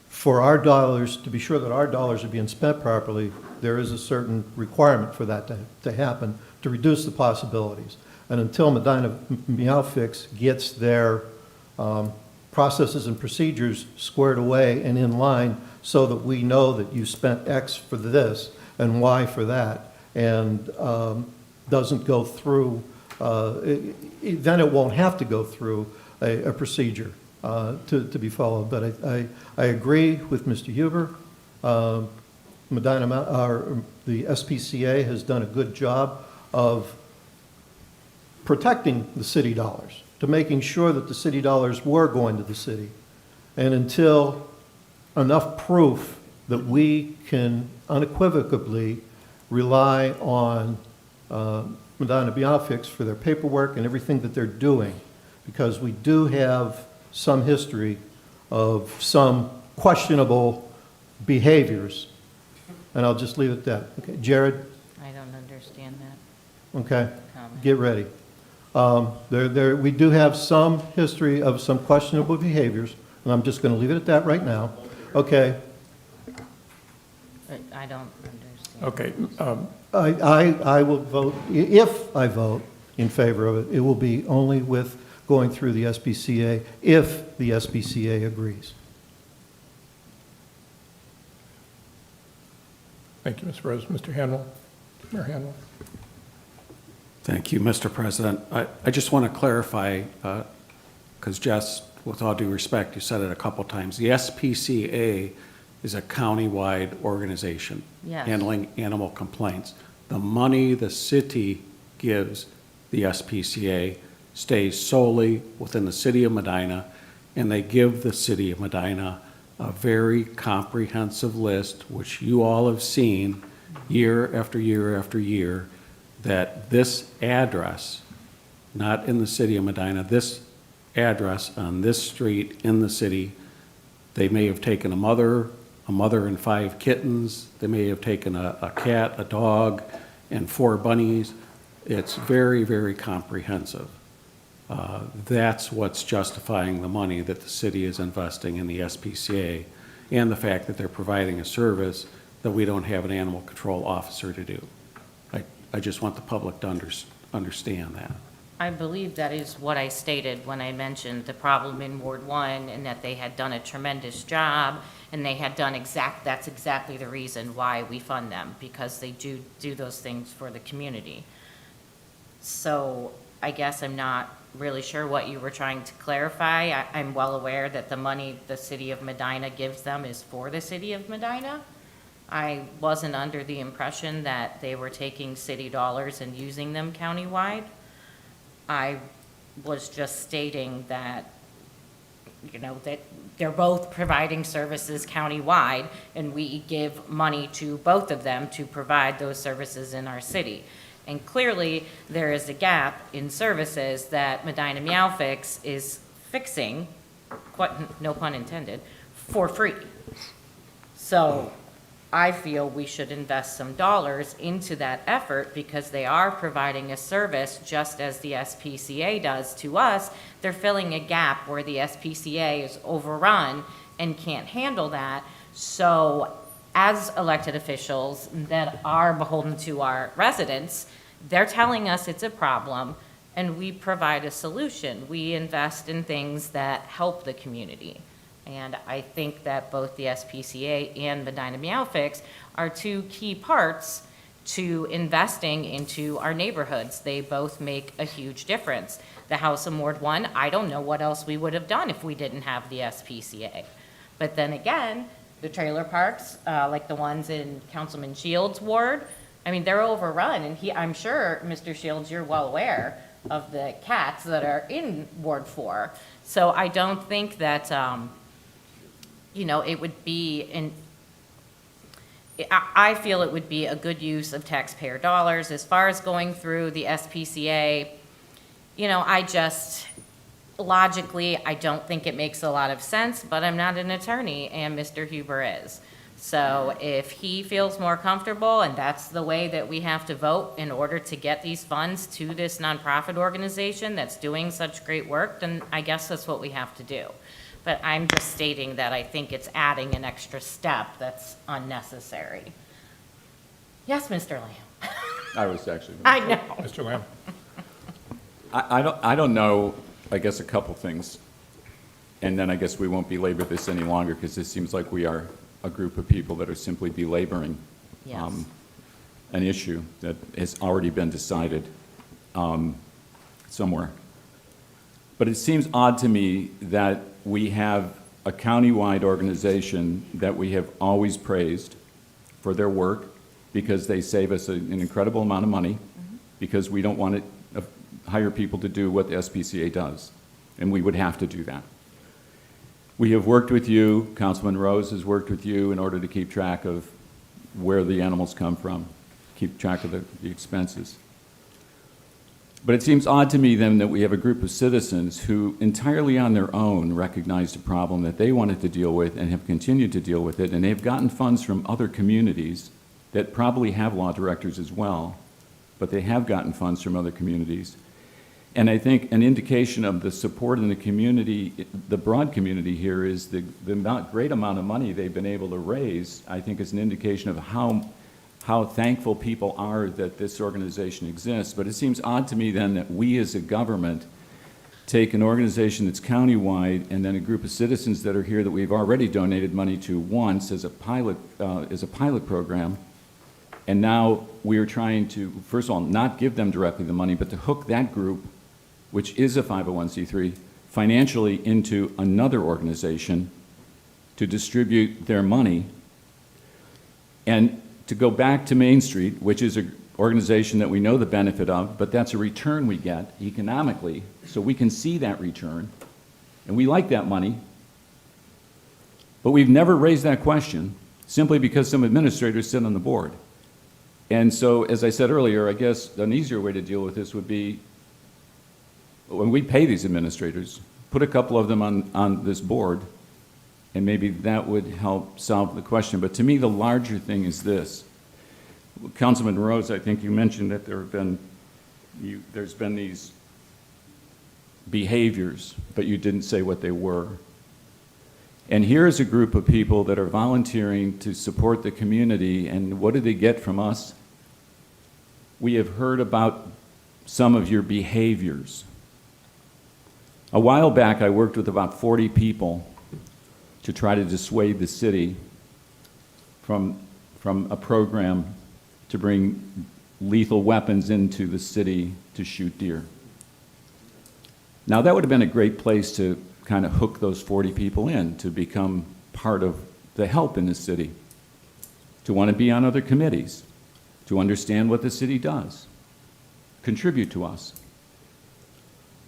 For our dollars, to be sure that our dollars are being spent properly, there is a certain requirement for that to happen to reduce the possibilities. And until Medina Meow Fix gets their processes and procedures squared away and in line so that we know that you spent X for this and Y for that, and doesn't go through, then it won't have to go through a procedure to be followed. But I agree with Mr. Huber. The SPCA has done a good job of protecting the city dollars. to making sure that the city dollars were going to the city. And until enough proof that we can unequivocally rely on Medina Biofics for their paperwork and everything that they're doing, because we do have some history of some questionable behaviors. And I'll just leave it at that. Okay, Jared? I don't understand that. Okay, Comment. get ready. We do have some history of some questionable behaviors, and I'm just going to leave it at that right now. Okay, But I don't understand. Okay, I will vote, if I vote in favor of it, it will be only with going through the SPCA, if the SPCA agrees. thank you, Mr. President. Mr. Hanwell? Mayor Hanwell? Thank you, Mr. President. I just want to clarify, because Jess, with all due respect, you said it a couple times. The SPCA is a county-wide organization Yes. handling animal complaints. The money the city gives the SPCA stays solely within the city of Medina, and they give the city of Medina a very comprehensive list, which you all have seen year after year after year, that this address, not in the city of Medina, this address on this street in the city, they may have taken a mother and 5 kittens, they may have taken a cat, a dog, and 4 bunnies. It's very, very comprehensive. That's what's justifying the money that the city is investing in the SPCA, and the fact that they're providing a service that we don't have an animal control officer to do. I just want the public to understand that. I believe that is what I stated when I mentioned the problem in Ward 1, and that they had done a tremendous job, and they had done that's exactly the reason why we fund them, because they do those things for the community. So I guess I'm not really sure what you were trying to clarify. I'm well aware that the money the city of Medina gives them is for the city of Medina. I wasn't under the impression that they were taking city dollars and using them countywide. I was just stating that, that they're both providing services countywide, and we give money to both of them to provide those services in our city. And clearly, there is a gap in services that Medina Meowfix is fixing, no pun intended, for free. So I feel we should invest some dollars into that effort, because they are providing a service just as the SPCA does to us. They're filling a gap where the SPCA is overrun and can't handle that. So as elected officials that are beholden to our residents, they're telling us it's a problem, and we provide a solution. We invest in things that help the community. And I think that both the SPCA and Medina Meowfix are 2 key parts to investing into our neighborhoods. They both make a huge difference. The house in Ward 1, I don't know what else we would have done if we didn't have the SPCA. But then again, the trailer parks, like the ones in Councilman Shields' ward, I mean, they're overrun. And I'm sure, Mr. Shields, you're well aware of the cats that are in Ward 4. So I don't think that, it would be I feel it would be a good use of taxpayer dollars. As far as going through the SPCA, logically, I don't think it makes a lot of sense, but I'm not an attorney, and Mr. Huber is. So if he feels more comfortable, and that's the way that we have to vote in order to get these funds to this nonprofit organization that's doing such great work, then I guess that's what we have to do. But I'm just stating that I think it's adding an extra step that's unnecessary. Yes, Mr. Lamb? I was actually. I know. Mr. Lamb? I don't know, I guess a couple things. And then I guess we won't belabor this any longer, because it seems like we are a group of people that are simply belaboring Yes. an issue that has already been decided somewhere. But it seems odd to me that we have a countywide organization that we have always praised for their work, because they save us an incredible amount of money, because we don't want hire people to do what the SPCA does, and we would have to do that. We have worked with you, Councilman Rose has worked with you in order to keep track of where the animals come from, keep track of the expenses. But it seems odd to me then that we have a group of citizens who entirely on their own recognized a problem that they wanted to deal with and have continued to deal with it, and they've gotten funds from other communities that probably have law directors as well, but they have gotten funds from other communities. And I think an indication of the support in the community, the broad community here, is the great amount of money they've been able to raise, I think is an indication of how thankful people are that this organization exists. But it seems odd to me then that we as a government take an organization that's countywide and then a group of citizens that are here that we've already donated money to once as a pilot program, and now we are trying to, first of all, not give them directly the money, but to hook that group, which is a 501c3, financially into another organization to distribute their money. And to go back to Main Street, which is an organization that we know the benefit of, but that's a return we get economically, so we can see that return, and we like that money. But we've never raised that question simply because some administrators sit on the board. And so, as I said earlier, I guess an easier way to deal with this would be, when we pay these administrators, put a couple of them on this board, and maybe that would help solve the question. But to me, the larger thing is this. Councilman Rose, I think you mentioned that there's been these behaviors, but you didn't say what they were. And here's a group of people that are volunteering to support the community, and what do they get from us? We have heard about some of your behaviors. A while back, I worked with about 40 people to try to dissuade the city from a program to bring lethal weapons into the city to shoot deer. Now, that would have been a great place to kind of hook those 40 people in to become part of the help in the city, to want to be on other committees, to understand what the city does, contribute to us.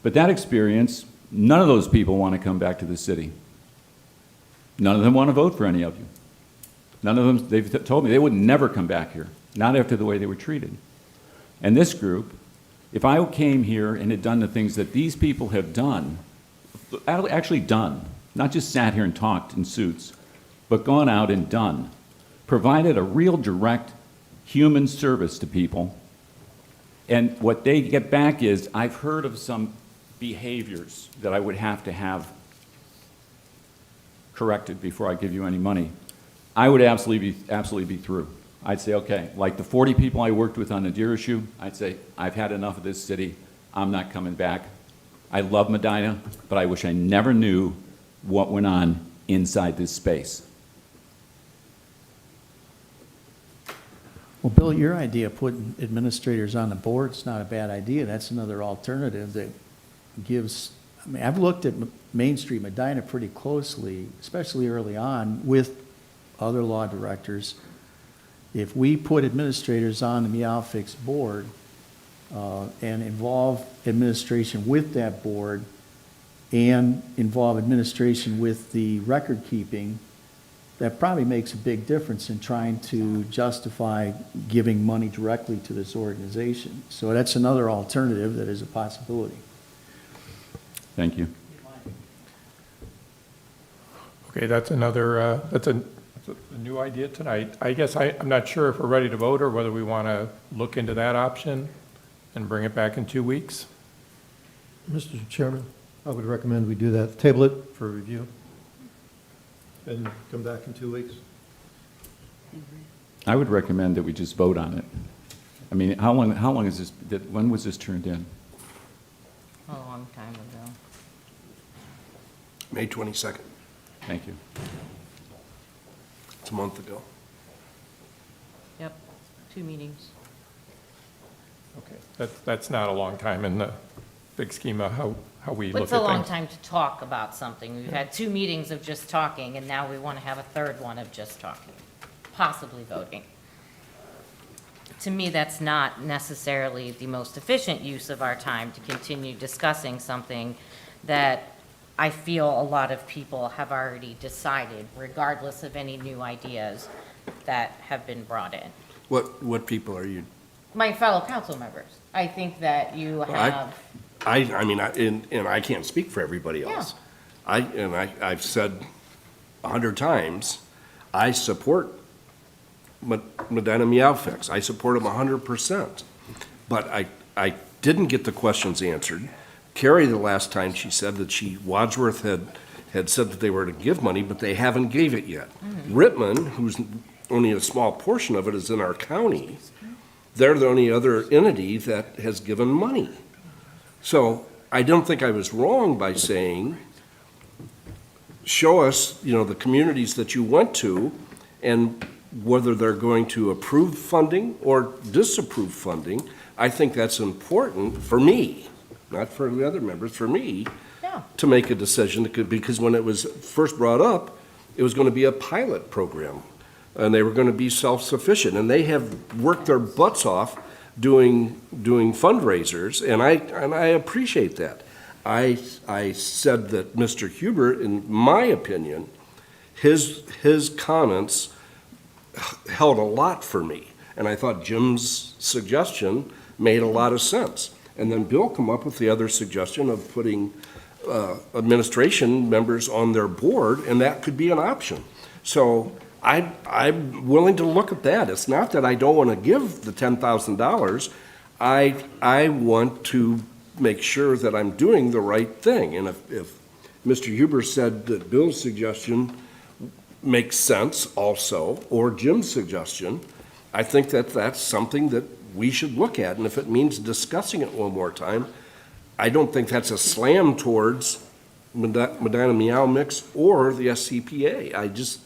But that experience, none of those people want to come back to the city. None of them want to vote for any of you. None of them, they've told me they would never come back here, not after the way they were treated. And this group, if I came here and had done the things that these people have done, actually done, not just sat here and talked in suits, but gone out and done, provided a real direct human service to people, and what they get back is, I've heard of some behaviors that I would have to have corrected before I give you any money, I would absolutely be through. I'd say, okay, like the 40 people I worked with on the deer issue, I'd say, I've had enough of this city, I'm not coming back. I love Medina, but I wish I never knew what went on inside this space. Well, Bill, your idea of putting administrators on the board is not a bad idea. That's another alternative that gives, I mean, I've looked at Main Street Medina pretty closely, especially early on, with other law directors. If we put administrators on the Meow Fix board and involve administration with that board and involve administration with the record keeping, that probably makes a big difference in trying to justify giving money directly to this organization. So that's another alternative that is a possibility. Thank you. Okay, that's another, that's a new idea tonight. I guess I'm not sure if we're ready to vote or whether we want to look into that option and bring it back in 2 weeks. Mr. Chairman, I would recommend we do that. Table it for review and come back in 2 weeks. I would recommend that we just vote on it. I mean, how long is this, when was this turned in? A long time ago. May 22nd. Thank you. It's a month ago. Yep, 2 meetings. Okay, that's not a long time in the big scheme of how we look at It's things. a long time to talk about something. We've had 2 meetings of just talking, and now we want to have a third one of just talking, possibly voting. to me, that's not necessarily the most efficient use of our time to continue discussing something that I feel a lot of people have already decided, regardless of any new ideas that have been brought in. What people are you? My fellow council members, I think that you have, I mean, and I can't speak for everybody else. I've said 100 times, I support Medina Meow Fix. I support them 100%. But I didn't get the questions answered. Carrie, the last time she said that Wadsworth had said that they were to give money, but they haven't gave it yet. Rittman, who's only a small portion of it is in our county, they're the only other entity that has given money. So I don't think I was wrong by saying, show us, the communities that you went to and whether they're going to approve funding or disapprove funding. I think that's important for me, not for the other members, for me, to make a decision, because when it was first brought up, it was going to be a pilot program, and they were going to be self-sufficient, and they have worked their butts off doing fundraisers, and I appreciate that. I said that Mr. Huber, in my opinion, his comments held a lot for me, and I thought Jim's suggestion made a lot of sense. And then Bill come up with the other suggestion of putting administration members on their board, and that could be an option. So I'm willing to look at that. It's not that I don't want to give the $10,000. I want to make sure that I'm doing the right thing. And if Mr. Huber said that Bill's suggestion makes sense also, or Jim's suggestion, I think that that's something that we should look at. And if it means discussing it one more time, I don't think that's a slam towards Medina Meow Mix or the SCPA. I just,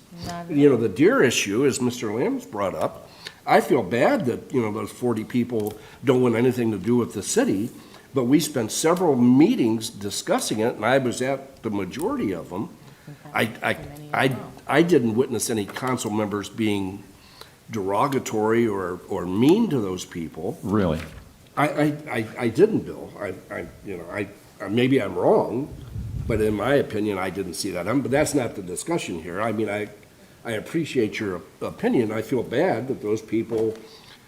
the deer issue, as Mr. Lamb's brought up, I feel bad that, those 40 people don't want anything to do with the city, but we spent several meetings discussing it, and I was at the majority of them. I didn't witness any council members being derogatory or mean to those people. Really? I didn't, Bill. Maybe I'm wrong, but in my opinion, I didn't see that. But that's not the discussion here. I mean, I appreciate your opinion. I feel bad that those people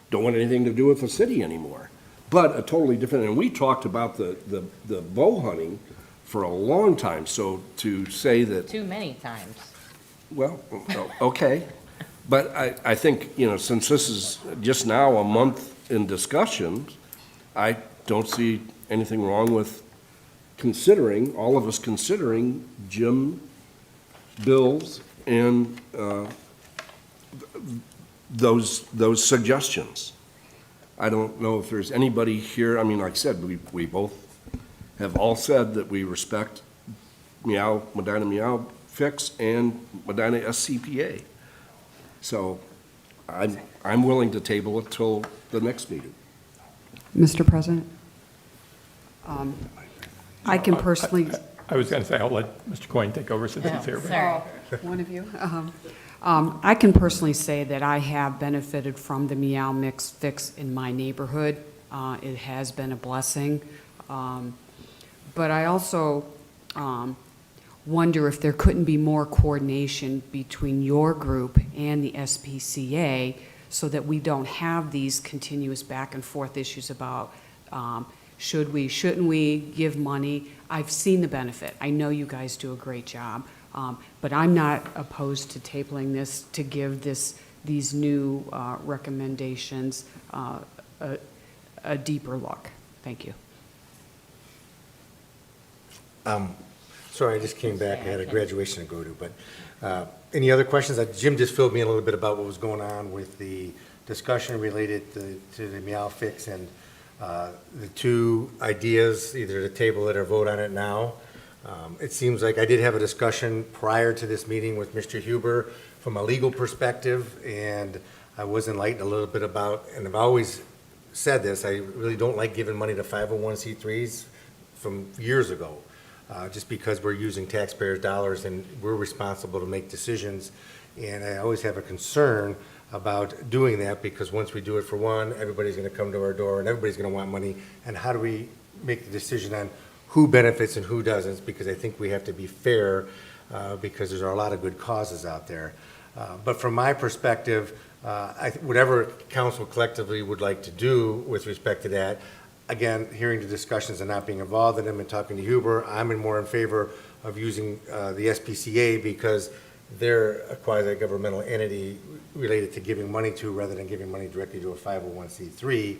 don't want anything to do with the city anymore. But a totally different, and we talked about the bow hunting for a long time, so to say that. too many times. Well, okay. But I think, since this is just now a month in discussion, I don't see anything wrong with all of us considering Jim, Bill's, and those suggestions. I don't know if there's anybody here, like I said, we both have all said that we respect Medina Meow Fix and Medina SCPA. So I'm willing to table it till the next meeting. Mr. President? I can personally... I was going to say, I'll let Mr. Coyne take over since he's here. Sorry. One of you? I can personally say that I have benefited from the Meow Mix Fix in my neighborhood. It has been a blessing. But I also wonder if there couldn't be more coordination between your group and the SPCA so that we don't have these continuous back and forth issues about should we, shouldn't we give money. I've seen the benefit. I know you guys do a great job. But I'm not opposed to tabling this to give these new recommendations a deeper look. Thank you. Sorry, I just came back. I had a graduation to go to, but any other questions? Jim just filled me in a little bit about what was going on with the discussion related to the Meow Fix and the two ideas, either to table it or vote on it now. It seems like I did have a discussion prior to this meeting with Mr. Huber from a legal perspective, and I was enlightened a little bit about, and I've always said this, I really don't like giving money to 501c3s from years ago, just because we're using taxpayers' dollars and we're responsible to make decisions. And I always have a concern about doing that, because once we do it for one, everybody's gonna come to our door and everybody's gonna want money. And how do we make the decision on who benefits and who doesn't? Because I think we have to be fair, because there's a lot of good causes out there. But from my perspective, whatever council collectively would like to do with respect to that, again, hearing the discussions and not being involved in them and talking to Huber, I'm more in favor of using the SPCA because they're a quasi-governmental entity related to giving money to rather than giving money directly to a 501c3.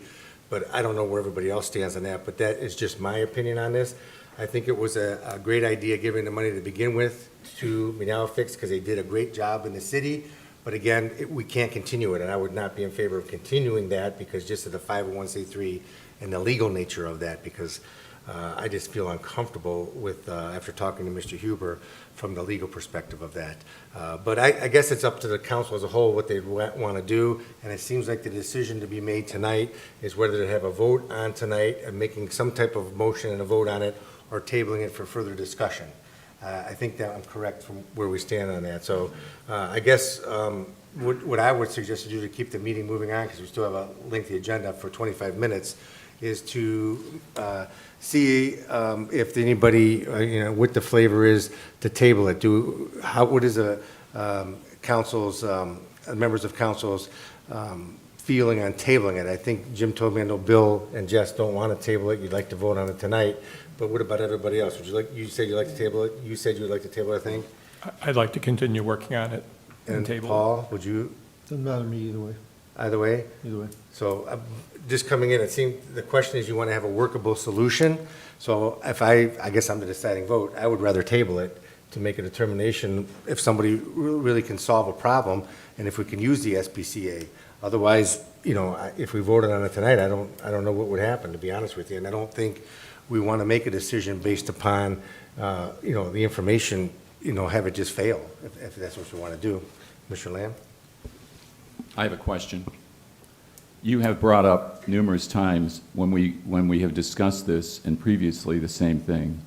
But I don't know where everybody else stands on that, but that is just my opinion on this. I think it was a great idea giving the money to begin with to Meow-Fix because they did a great job in the city. But again, we can't continue it, and I would not be in favor of continuing that because just of the 501c3 and the legal nature of that, because I just feel uncomfortable with, after talking to Mr. Huber, from the legal perspective of that. But I guess it's up to the council as a whole what they want to do, and it seems like the decision to be made tonight is whether to have a vote on tonight and making some type of motion and a vote on it, or tabling it for further discussion. I think that I'm correct from where we stand on that. So I guess what I would suggest to do to keep the meeting moving on, because we still have a lengthy agenda for 25 minutes, is to see if anybody, what the flavor is to table it. What is the council's, members of council's feeling on tabling it? I think Jim told me, I know Bill and Jess don't want to table it. You'd like to vote on it tonight. But what about everybody else? You said you'd like to table it? You said you'd like to table it, I think? I'd like to continue working on it and And table. Paul, would you, Doesn't matter to me either way, either way? either way. So just coming in, it seemed, the question is you want to have a workable solution. So if I guess I'm the deciding vote, I would rather table it to make a determination if somebody really can solve a problem and if we can use the SPCA. Otherwise, if we voted on it tonight, I don't know what would happen, to be honest with you. And I don't think we want to make a decision based upon, the information, have it just fail, if that's what you want to do. Mr. Lamb? I have a question. You have brought up numerous times when we have discussed this and previously the same thing,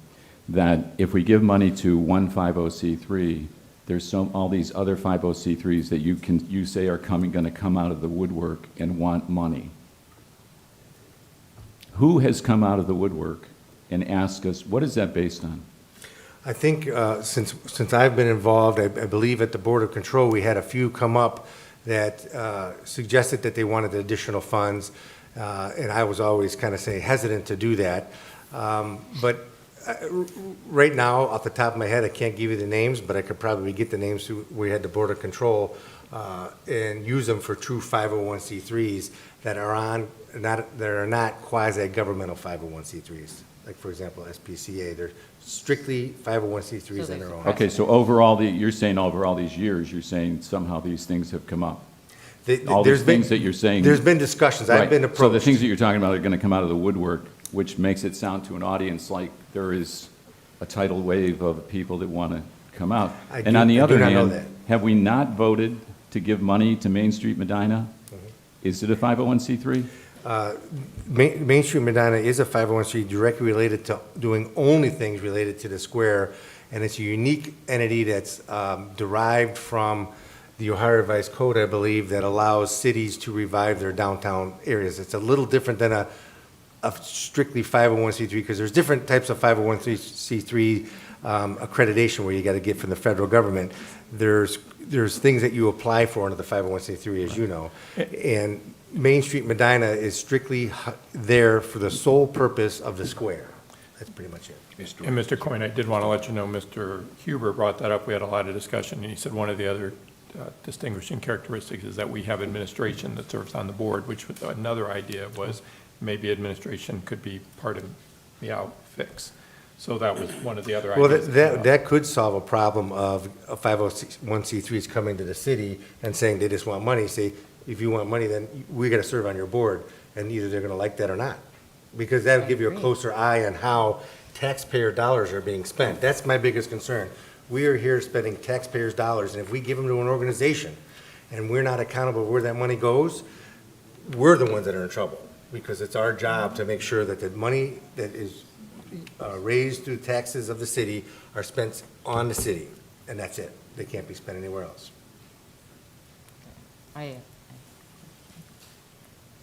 that if we give money to one 50C3, there's all these other 50C3s that you say are going to come out of the woodwork and want money. Who has come out of the woodwork and asked us, what is that based on? I think since I've been involved, I believe at the Board of Control, we had a few come up that suggested that they wanted additional funds, and I was always kind of hesitant to do that. But right now, off the top of my head, I can't give you the names, but I could probably get the names who we had the Board of Control and use them for true 501c3s that are not quasi-governmental 501c3s. Like, for example, SPCA, they're strictly 501c3s on their own. Okay, so overall, you're saying over all these years, you're saying somehow these things have come up? All these things that you're saying. There's been discussions. I've Right. been approached. So the things that you're talking about are going to come out of the woodwork, which makes it sound to an audience like there is a tidal wave of people that want to come out. I And do- on the I do other not know hand, that. have we not voted to give money to Main Street Medina? Is it a 501c3? Main Street Medina is a 501c directly related to doing only things related to the square, and it's a unique entity that's derived from the Ohio Revised Code, I believe, that allows cities to revive their downtown areas. It's a little different than a strictly 501c3, because there's different types of 501c3 accreditation where you got to get from the federal government. There's things that you apply for under the 501c3, as you know. And Main Street Medina is strictly there for the sole purpose of the square. That's pretty much it. And Mr. Coyne, I did want to let you know, Mr. Huber brought that up. We had a lot of discussion, and he said one of the other distinguishing characteristics is that we have administration that serves on the board, which was another idea was maybe administration could be part of Meow-Fix. So that was one of the other Well, ideas. that could solve a problem of 501c3s coming to the city and saying they just want money. Say, if you want money, then we got to serve on your board, and either they're going to like that or not. Because that'll give you a closer eye on how taxpayer dollars are being spent. That's my biggest concern. We are here spending taxpayers' dollars, and if we give them to an organization and we're not accountable where that money goes, we're the ones that are in trouble. Because it's our job to make sure that the money that is raised through taxes of the city are spent on the city, and that's it. They can't be spent anywhere else.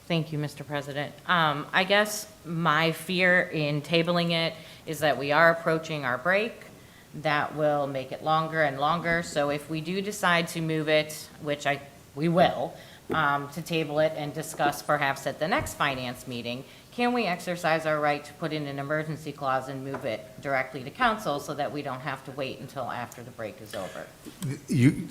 Thank you, Mr. President. I guess my fear in tabling it is that we are approaching our break. That will make it longer and longer. So if we do decide to move it, which we will, to table it and discuss perhaps at the next finance meeting, can we exercise our right to put in an emergency clause and move it directly to council so that we don't have to wait until after the break is over?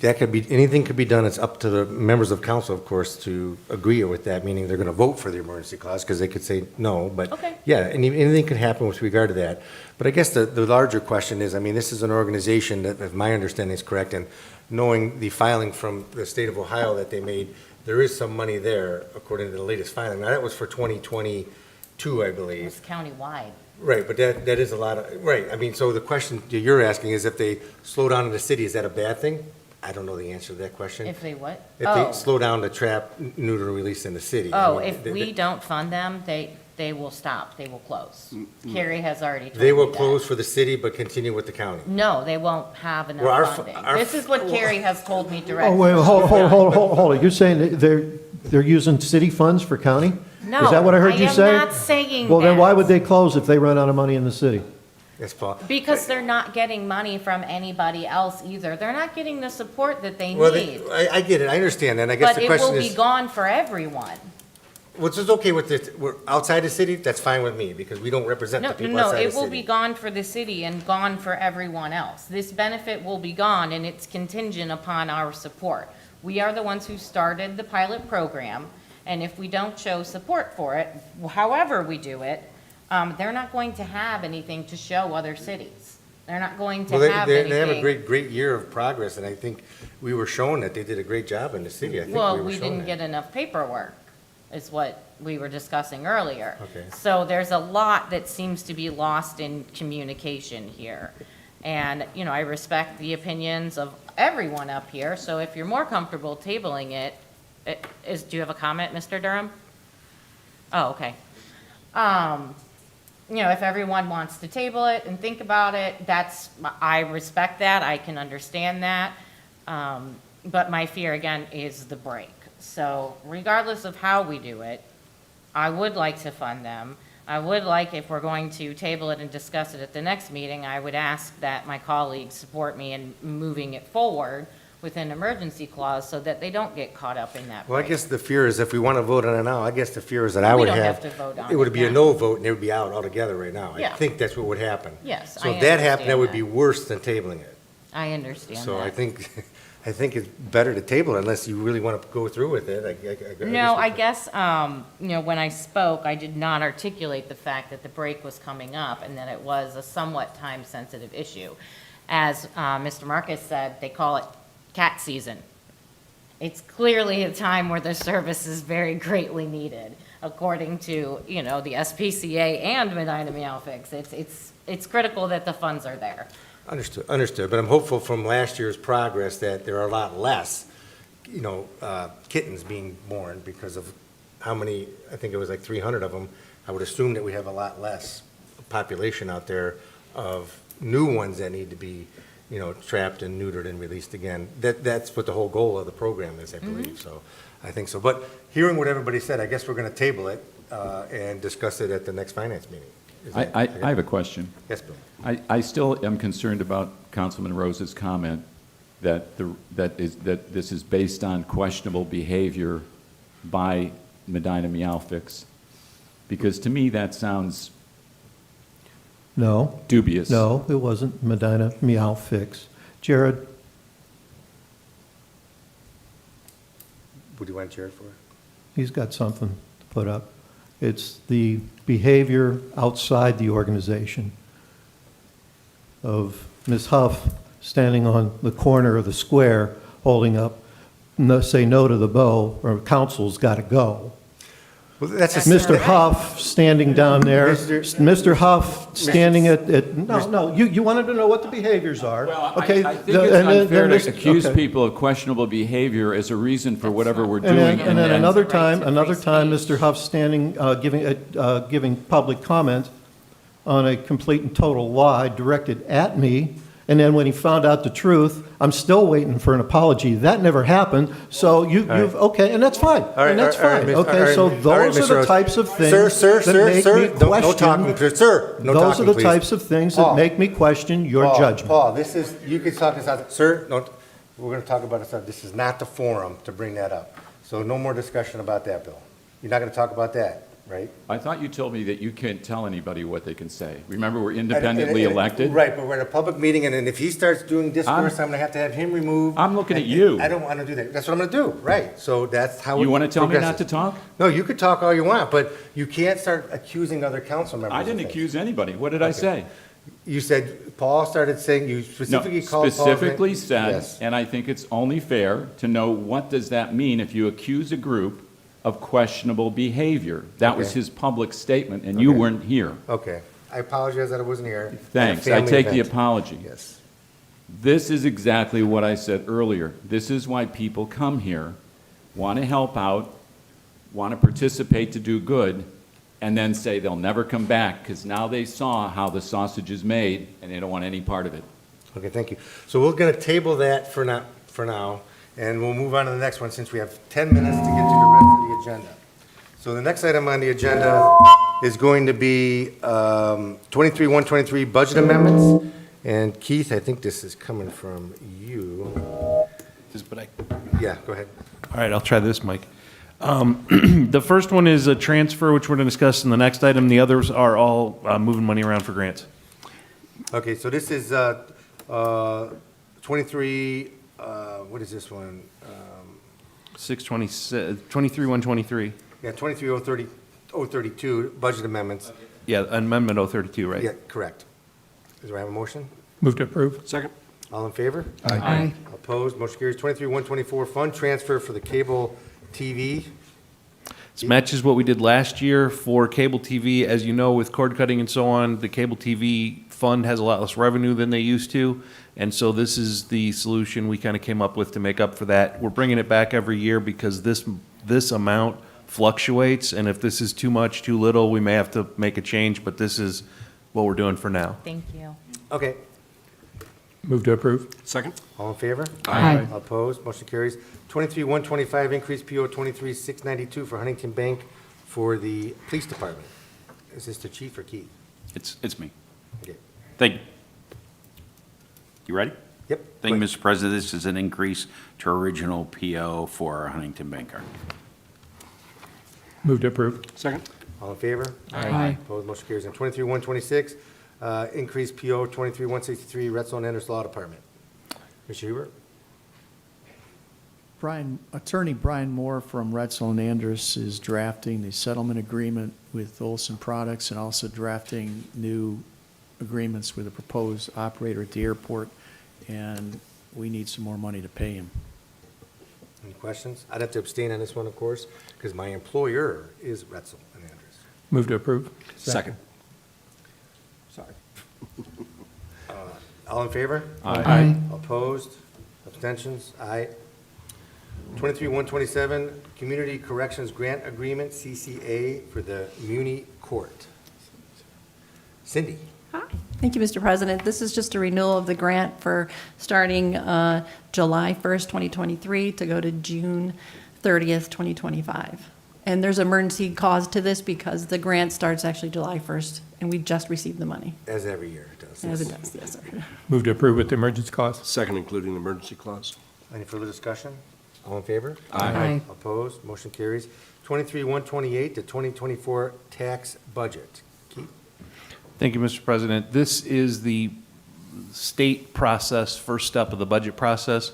That could be, anything could be done. It's up to the members of council, of course, to agree with that, meaning they're going to vote for the emergency clause, because they could say no, but. Okay. Yeah, anything could happen with regard to that. But I guess the larger question is, I mean, this is an organization that, if my understanding is correct, and knowing the filing from the state of Ohio that they made, there is some money there, according to the latest filing. Now, that was for 2022, I believe. It's countywide. Right, but that is a lot of, right, I mean, so the question that you're asking is if they slow down in the city, is that a bad thing? I don't know the answer to that question. If they what? If they slow down the trap, neuter, release in the city. I Oh, mean, if we don't fund them, they will stop, they will close. Carrie has already told me They will that. close for the city, but continue with the county. No, they won't have Well, our enough fu- funding. our This is what Carrie has told me directly. Oh, wait, hold it. You're saying that they're using city funds for county? No, Is that what I heard you say? I am not saying Well, then why that. would they close if they run out of money in the city? Yes, Paul. Because they're not getting money from anybody else either. They're not getting the support that they Well, need. I get it, I understand that, and I guess But the it will question be is, gone for everyone. which is okay with this, we're outside the city, that's fine with me, because we don't represent the No, people no, outside the it city. will be gone for the city and gone for everyone else. This benefit will be gone, and it's contingent upon our support. We are the ones who started the pilot program, and if we don't show support for it, however we do it, they're not going to have anything to show other cities. They're not going to Well, have they anything. have a great year of progress, and I think we were shown that they did a great job in the city. I think Well, we were we shown didn't that. get enough paperwork, is what we were discussing earlier. Okay. So there's a lot that seems to be lost in communication here. And, I respect the opinions of everyone up here, so if you're more comfortable tabling it, do you have a comment, Mr. Durham? Oh, okay. If everyone wants to table it and think about it, I respect that, I can understand that. But my fear, again, is the break. So regardless of how we do it, I would like to fund them. I would like, if we're going to table it and discuss it at the next meeting, I would ask that my colleagues support me in moving it forward with an emergency clause so that they don't get caught up in that Well, I break. guess the fear is if we want to vote on it now, I guess the fear is that I We would don't have. have to vote on It would it be a now. no vote and it would be out altogether right now. I Yeah. think that's what would happen. Yes, So I if that happened, that understand would that. be worse than tabling it. I understand So that. I think it's better to table it unless you really want to go through with it. No, I guess, when I spoke, I did not articulate the fact that the break was coming up and that it was a somewhat time-sensitive issue. As Mr. Marcus said, they call it cat season. It's clearly a time where the service is very greatly needed, according to, the SPCA and Medina Meow Fix. It's critical that the funds are there. Understood, but I'm hopeful from last year's progress that there are a lot less, kittens being born because of how many, I think it was like 300 of them. I would assume that we have a lot less population out there of new ones that need to be, trapped and neutered and released again. That's what the whole goal of the program is, I believe, so I think so. But hearing what everybody said, I guess we're going to table it and discuss it at the next finance meeting. Is that- I have a question. Yes, Bill. I still am concerned about Councilman Rose's comment that this is based on questionable behavior by Medina Meow Fix, because to me that sounds No, dubious. no, it wasn't Medina Meow Fix. Jared, What do you want Jared for? he's got something to put up. It's the behavior outside the organization of Ms. Huff standing on the corner of the square holding up, say no to the bow, or council's got to go. Well, that's Mr. Huff standing down there, Mr. Mr. Huff standing no, you wanted to know what the behaviors are. Okay. I think the- it's and then- unfair then to Mr. accuse okay. people of questionable behavior as a reason for whatever we're And then, doing. and then and- another Right to time, free Mr. Huff standing, giving public comment on a complete and total lie directed at me And then when he found out the truth, I'm still waiting for an apology. That never happened. So you've, okay, and that's fine. All right, And that's all right, fine. Miss- Okay, all right, so all right, those are Mr. the Rose. types of Sir, things sir, that sir, make sir, me no talking, question. sir, no Those talking, are the please. types of things that Paul. make me question your Paul, judgment. Paul, this is, you can talk this out, sir, no, we're gonna talk about this, this is not the forum to bring that up. So no more discussion about that, Bill. You're not gonna talk about that, right? I thought you told me that you can't tell anybody what they can say. Remember, we're independently elected? Right, but we're in a public meeting, and then if he starts doing discourse, I'm gonna have him removed. I'm looking at And you. I don't wanna do that. That's what I'm gonna do, right. So that's how. You it want to tell me not progresses. to talk? No, you could talk all you want, but you can't start accusing other council members I of didn't things. accuse anybody. What did I say? You said, Paul started saying, you No, specifically called Paul's name. specifically said, Yes. and I think it's only fair to know what does that mean if you accuse a group of questionable behavior. That was Okay. his public statement, and you Okay. weren't here. Okay, I apologize that I wasn't here. Thanks, At a I family take the event. apology. Yes. This is exactly what I said earlier. This is why people come here, want to help out, want to participate to do good, and then say they'll never come back because now they saw how the sausage is made and they don't want any part of it. Okay, thank you. So we're gonna table that for now, and we'll move on to the next one since we have 10 minutes to get to the rest of the agenda. So the next item on the agenda is going to be 23-123 budget amendments. And Keith, I think this is coming from you. Yeah, go ahead. All right, I'll try this, Mike. The first one is a transfer, which we're going to discuss in the next item. The others are all moving money around for grants. Okay, so this is 23, what is this one? 23-123. Yeah, 23-032, budget amendments. Yeah, Amendment 032, right? Yeah, correct. Do I have a motion? Move to approve. Second? All in favor? Aye. Opposed, motion carries. 23-124, fund transfer for the cable TV. This matches what we did last year for cable TV. As you know, with cord cutting and so on, the cable TV fund has a lot less revenue than they used to. And so this is the solution we kind of came up with to make up for that. We're bringing it back every year because this amount fluctuates. And if this is too much, too little, we may have to make a change, but this is what we're doing for now. Thank you. Okay, Move to approve. Second? all in favor? Aye. Opposed, motion carries. 23-125, increase PO 23-692 for Huntington Bank for the police department. Is this the chief or Keith? It's me. Okay. Thank you. You ready? Yep. Thank you, go Mr. President. This is an increase to original PO for our Huntington Bank card. Move to approve. Second? ahead. All in favor? Aye. Opposed, motion carries. And 23-126, increase PO 23-163, Retzel and Enders Law Department. Mr. Hubert? Attorney Brian Moore from Retzel and Andrus is drafting the settlement agreement with Olson Products and also drafting new agreements with a proposed operator at the airport, and we need some more money to pay him. Any questions? I'd have to abstain on this one, of course, because my employer is Retzel and Andrus. Move to approve. Second. Sorry. All in favor? Aye. Opposed? Abstentions? Aye. 23-127, Community Corrections Grant Agreement, CCA, for the Muni Court. Cindy? Hi. Thank you, Mr. President. This is just a renewal of the grant for starting July 1st, 2023 to go to June 30th, 2025. And there's emergency cause to this because the grant starts actually July 1st, and we just received the money. As every year it does. As it does, yes, sir. Move to approve with the emergency clause. Second, including the emergency clause. Any further discussion? All in favor? Aye. Opposed? Motion carries. 23-128, the 2024 tax budget. Keith? Thank you, Mr. President. This is the state process, first step of the budget process.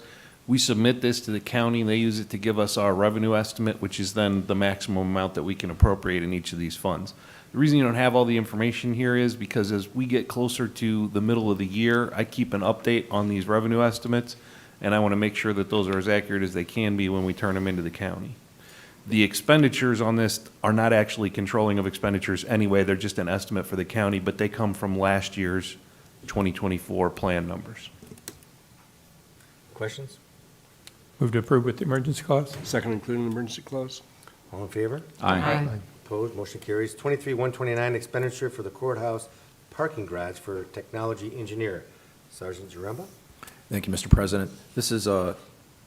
We submit this to the county, and they use it to give us our revenue estimate, which is then the maximum amount that we can appropriate in each of these funds. The reason you don't have all the information here is because as we get closer to the middle of the year, I keep an update on these revenue estimates, and I want to make sure that those are as accurate as they can be when we turn them into the county. The expenditures on this are not actually controlling of expenditures anyway. They're just an estimate for the county, but they come from last year's 2024 plan numbers. Questions? Move to approve with the emergency clause. Second, including the emergency clause. All in favor? Aye. Opposed? Motion carries. 23-129, expenditure for the courthouse parking garage for technology engineer. Sergeant Zaremba? Thank you, Mr. President. This is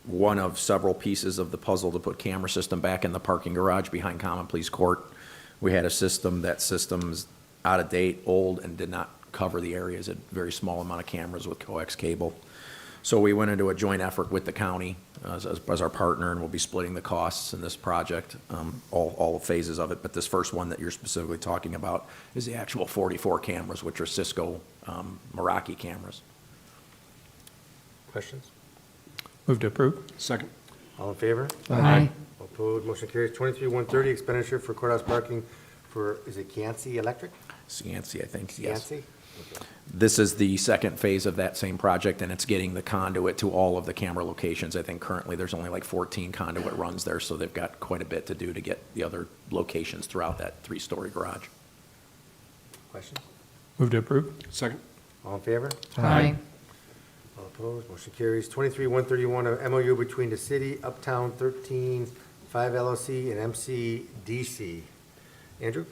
one of several pieces of the puzzle to put camera system back in the parking garage behind Common Pleas Court. We had a system, that system's out of date, old, and did not cover the areas, a very small amount of cameras with coax cable. So we went into a joint effort with the county as our partner, and we'll be splitting the costs in this project, all phases of it. But this first one that you're specifically talking about is the actual 44 cameras, which are Cisco Meraki cameras. Questions? Move to approve. Second. All in favor? Aye. All opposed, motion carries. 23-130, expenditure for courthouse parking for, is it Yancey Electric? Yancey, I think, yes. Yancey? Okay. This is the second phase of that same project, and it's getting the conduit to all of the camera locations. I think currently there's only like 14 conduit runs there, so they've got quite a bit to do to get the other locations throughout that three-story garage. Questions? Move to approve. Second. All in favor? Aye. All opposed, motion carries. 23-131, a MOU between the city, Uptown 13-5 LLC and MCDC. Andrew?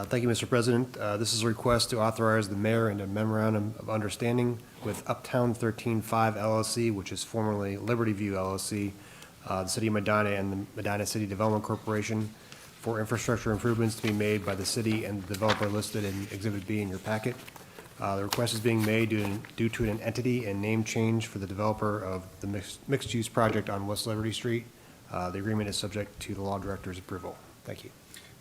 Thank you, Mr. President. This is a request to authorize the mayor and a memorandum of understanding with Uptown 13-5 LLC, which is formerly Liberty View LLC, the City of Medina and the Medina City Development Corporation for infrastructure improvements to be made by the city and the developer listed in Exhibit B in your packet. The request is being made due to an entity and name change for the developer of the mixed-use project on West Liberty Street. The agreement is subject to the law director's approval. Thank you.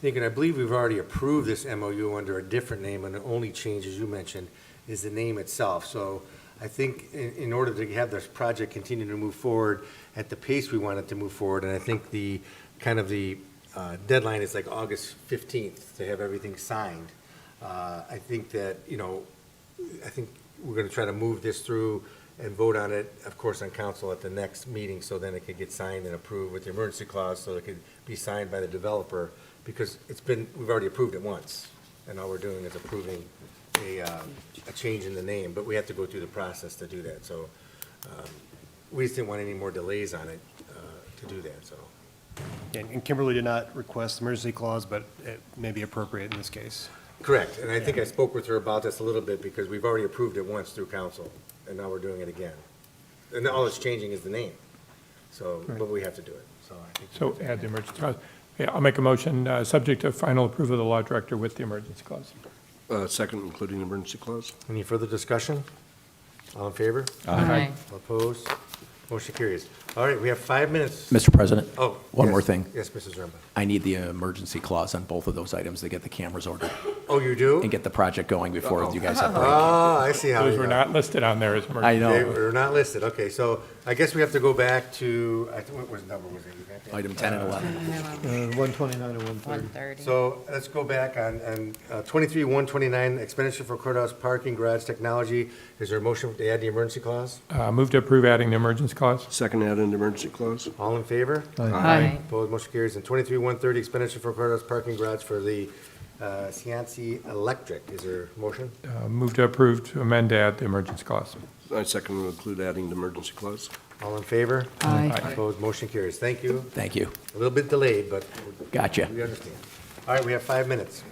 Thank you, and I believe we've already approved this MOU under a different name, and the only change, as you mentioned, is the name itself. So I think in order to have this project continue to move forward at the pace we want it to move forward, and I think the deadline is like August 15th to have everything signed. I think that, I think we're going to try to move this through and vote on it, of course, on council at the next meeting, so then it could get signed and approved with the emergency clause, so it could be signed by the developer, because we've already approved it once, and all we're doing is approving a change in the name, but we have to go through the process to do that, so we just didn't want any more delays on it to do that, so. And Kimberly did not request emergency clause, but it may be appropriate in this case. Correct, and I think I spoke with her about this a little bit, because we've already approved it once through council, and now we're doing it again. And all it's changing is the name, so, but we have to do it, so I think. So add the emergency clause. Yeah, I'll make a motion, subject to final approval of the law director with the emergency clause. Second, including the emergency clause. Any further discussion? All in favor? Aye. All opposed? Motion carries. All right, we have 5 minutes. Mr. President? Oh, One yes. more thing. Yes, Mrs. Rumba. I need the emergency clause on both of those items to get the cameras ordered Oh, you do? and get the project going before you guys have break. Oh, I see how Those you were go. not listed on there as emergency. I know. They were not listed, okay, so I guess we have to go back to, I think, what number was it? You got that? Item 10 and 11. 129 and 130. 130. So let's go back on 23-129, expenditure for courthouse parking garage technology. Is there a motion to add the emergency clause? Move to approve adding the emergency clause. Second, add in the emergency clause. All in favor? Aye. Opposed, motion carries. And 23-130, expenditure for courthouse parking garage for the Cianci Electric. Is there a motion? Move to approve to amend to add the emergency clause. I second will include adding the emergency clause. All in favor? Aye. Opposed, motion carries. Thank you. Thank you. A little bit delayed, but Gotcha. we understand. All right, we have 5 minutes.